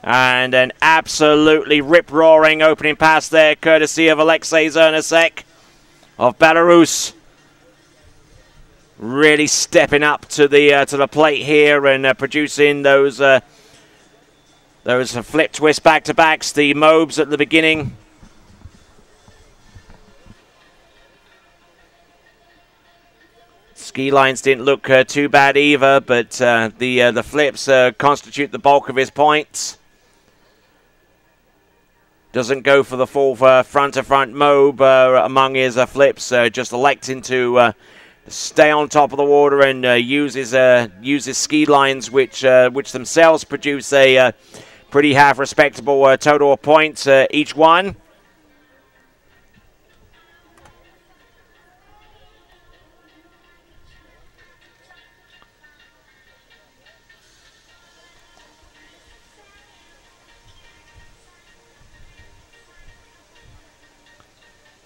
And an absolutely rip-roaring opening pass there, courtesy of Alexey Zharnasek of Belarus. Really stepping up to the plate here and producing those flip twist back-to-backs, the mobs at the beginning. Ski lines didn't look too bad either, but the flips constitute the bulk of his points. Doesn't go for the full front-to-front mob among his flips, just electing to stay on top of the water and use his ski lines, which themselves produce a pretty half respectable total of points each one.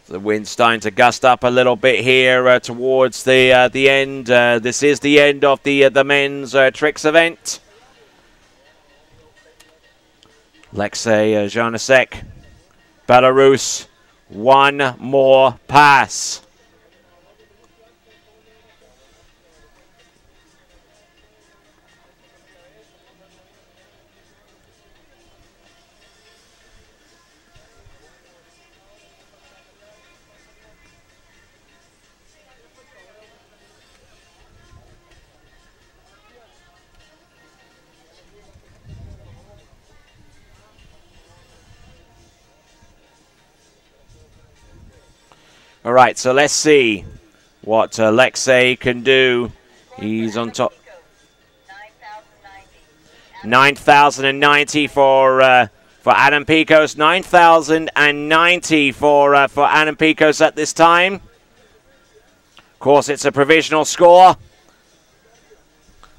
The wind's starting to gust up a little bit here towards the end. This is the end of the men's tricks event. Alexey Zharnasek, Belarus, one more pass. All right, so let's see what Alexey can do. He's on top. 9,090 for Adam Pickos. 9,090 for Adam Pickos at this time. Of course, it's a provisional score.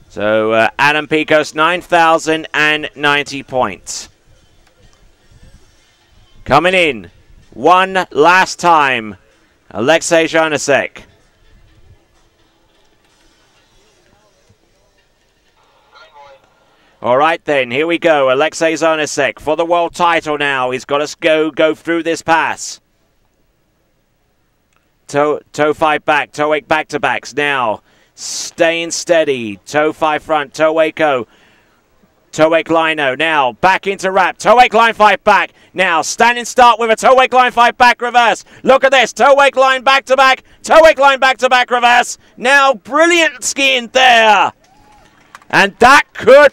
So Adam Pickos, 9,090 points. Coming in one last time, Alexey Zharnasek. All right then, here we go. Alexey Zharnasek for the world title now. He's got to go through this pass. Toe 5 back, toe 8 back-to-backs now. Staying steady. Toe 5 front, toe 8 go. Toe 8 lino now. Back into wrap. Toe 8 line 5 back. Now standing start with a toe 8 line 5 back reverse. Look at this. Toe 8 line back-to-back. Toe 8 line back-to-back reverse. Now brilliant skiing there. And that could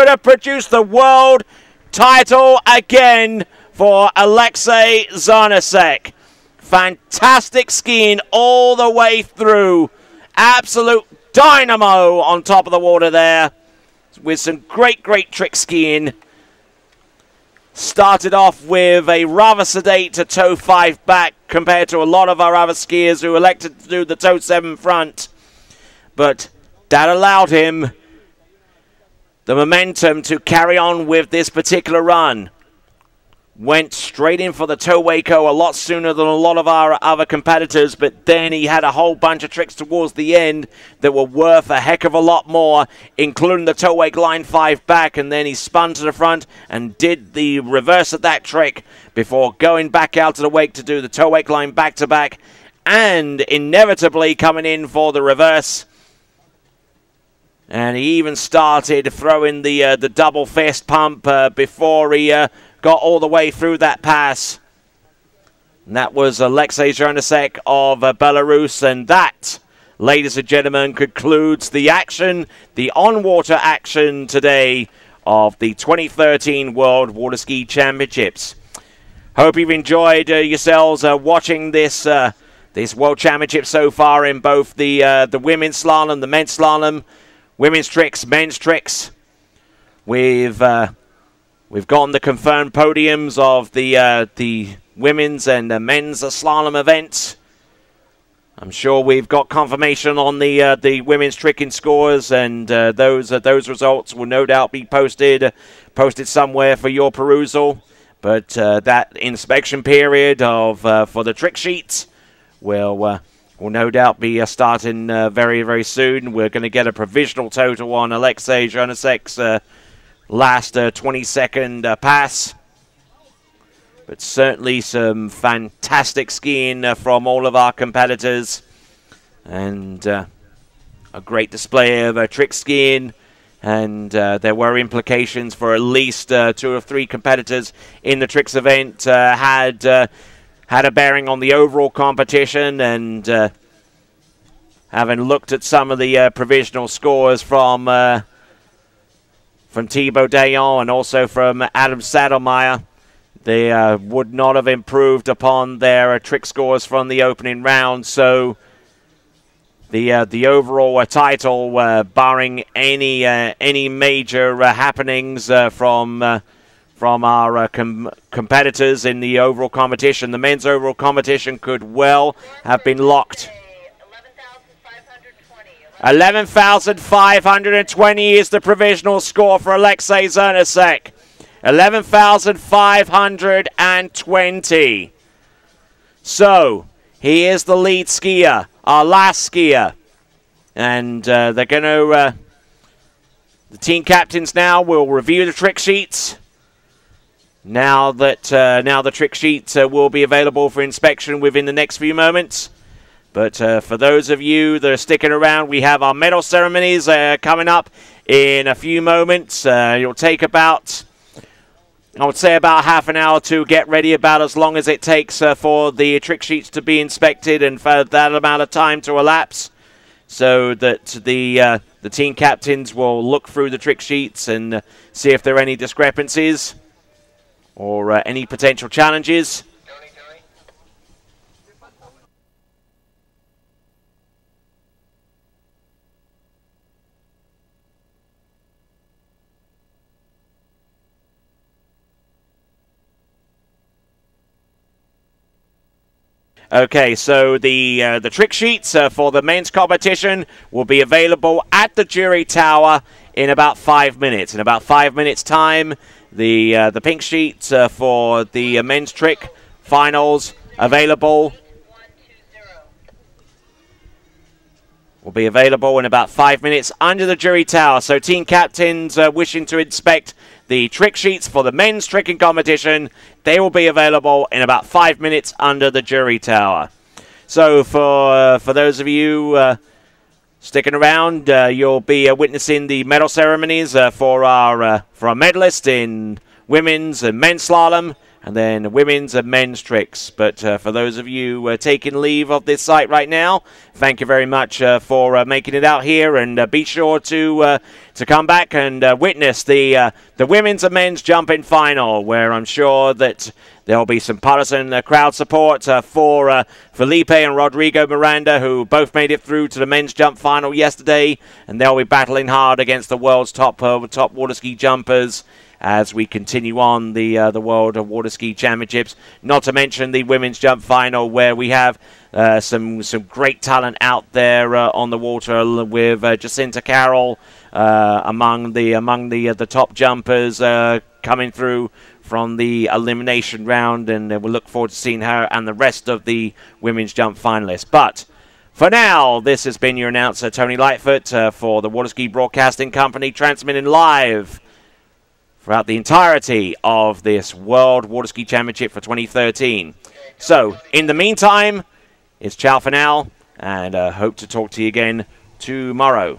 have produced the world title again for Alexey Zharnasek. Fantastic skiing all the way through. Absolute dynamo on top of the water there with some great trick skiing. Started off with a rather sedate to toe 5 back compared to a lot of our other skiers who elected to do the toe 7 front. But that allowed him the momentum to carry on with this particular run. went straight in for the toe Waco a lot sooner than a lot of our other competitors, but then he had a whole bunch of tricks towards the end that were worth a heck of a lot more, including the toe wake line 5 back, and then he spun to the front and did the reverse of that trick before going back out to the wake to do the toe wake line back to back, and inevitably coming in for the reverse. And he even started throwing the double fist pump before he got all the way through that pass. And that was Alexey Zharnasek of Belarus. And that, ladies and gentlemen, concludes the action, the on-water action today of the 2013 World Water Ski Championships. Hope you've enjoyed yourselves watching this this World Championship so far in both the women's slalom, the men's slalom, women's tricks, men's tricks. We've gotten the confirmed podiums of the women's and the men's slalom events. I'm sure we've got confirmation on the women's tricking scores, and those results will no doubt be posted somewhere for your perusal. But that inspection period of for the trick sheets will no doubt be starting very, very soon. We're going to get a provisional total on Alexey Zharnasek's last 20-second pass. But certainly some fantastic skiing from all of our competitors. And a great display of trick skiing. And there were implications for at least 2 or 3 competitors in the tricks event. Had a bearing on the overall competition. And having looked at some of the provisional scores from Thibaud Deon and also from Adam Sedlmajer, they would not have improved upon their trick scores from the opening round. So the overall title, barring any major happenings from our competitors in the overall competition, the men's overall competition could well have been locked. 11,520 is the provisional score for Alexey Zharnasek. 11,520. So, he is the lead skier, our last skier. And they're going to... the team captains now will review the trick sheets. Now the trick sheets will be available for inspection within the next few moments. But for those of you that are sticking around, we have our medal ceremonies coming up in a few moments. It'll take about, I would say, about half an hour to get ready, about as long as it takes for the trick sheets to be inspected and for that amount of time to elapse, so that the team captains will look through the trick sheets and see if there are any discrepancies or any potential challenges. Okay, so the trick sheets for the men's competition will be available at the jury tower in about 5 minutes. In about 5 minutes' time, the pink sheets for the men's trick finals available will be available in about 5 minutes under the jury tower. So team captains wishing to inspect the trick sheets for the men's tricking competition, they will be available in about 5 minutes under the jury tower. So for those of you sticking around, you'll be witnessing the medal ceremonies for our medalists in women's and men's slalom, and then women's and men's tricks. But for those of you taking leave of this site right now, thank you very much for making it out here, and be sure to come back and witness the women's and men's jumping final, where I'm sure that there'll be some partisan crowd support for Felipe and Rodrigo Miranda, who both made it through to the men's jump final yesterday, and they'll be battling hard against the world's top water ski jumpers as we continue on the World Water Ski Championships. Not to mention the women's jump final, where we have some great talent out there on the water, with Jacinta Carroll among the top jumpers coming through from the elimination round, and we'll look forward to seeing her and the rest of the women's jump finalists. But for now, this has been your announcer, Tony Lightfoot, for the Waterski Broadcasting Company, transmitting live throughout the entirety of this World Waterski Championship for 2013. So, in the meantime, it's ciao for now, and hope to talk to you again tomorrow.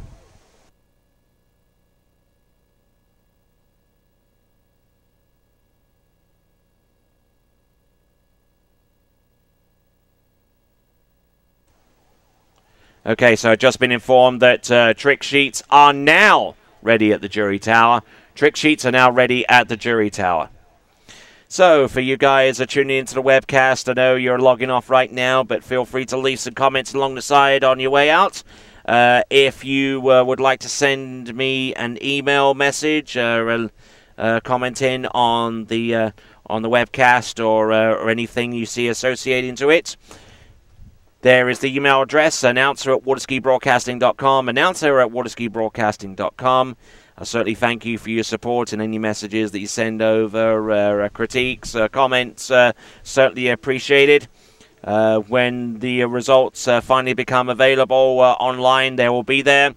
Okay, so I've just been informed that trick sheets are now ready at the jury tower. Trick sheets are now ready at the jury tower. So, for you guys that are tuning into the webcast, I know you're logging off right now, but feel free to leave some comments along the side on your way out. If you would like to send me an email message commenting on the webcast or anything you see associating to it, there is the email address, announcer@waterskibroadcasting.com, announcer@waterskibroadcasting.com. I certainly thank you for your support and any messages that you send over, critiques, comments, certainly appreciated. When the results finally become available online, they will be there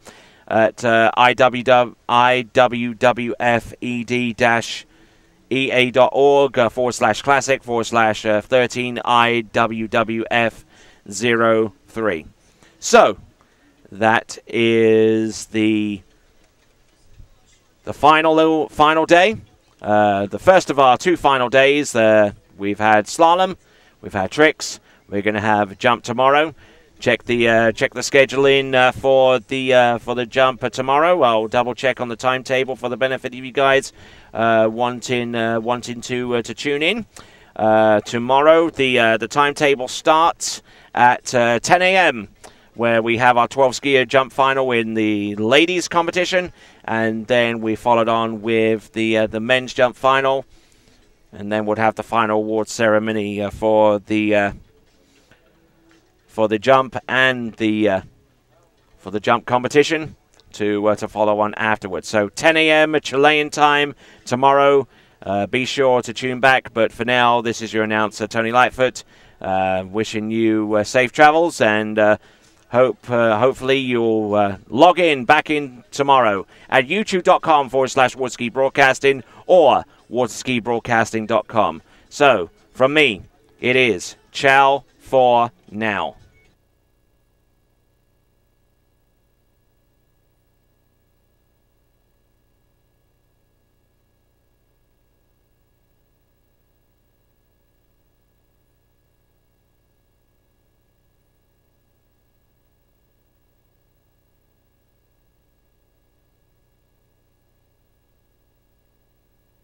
at iwwf.ed.org/classic/13iwwf03. So that is the final day, the first of our two final days. We've had slalom, we've had tricks. We're going to have jump tomorrow. Check the schedule in for the jump tomorrow. I'll double check on the timetable for the benefit of you guys wanting to tune in. Tomorrow the timetable starts at 10 a.m. where we have our 12 skier jump final in the ladies competition, and then we followed on with the men's jump final, and then we'll have the final award ceremony for the jump and for the jump competition to follow on afterwards. So 10 a.m. Chilean time tomorrow. Be sure to tune back. But for now, this is your announcer, Tony Lightfoot, wishing you safe travels, and hopefully you'll log back in tomorrow at youtube.com/Waterski Broadcasting or waterskibroadcasting.com. So from me, it is ciao for now.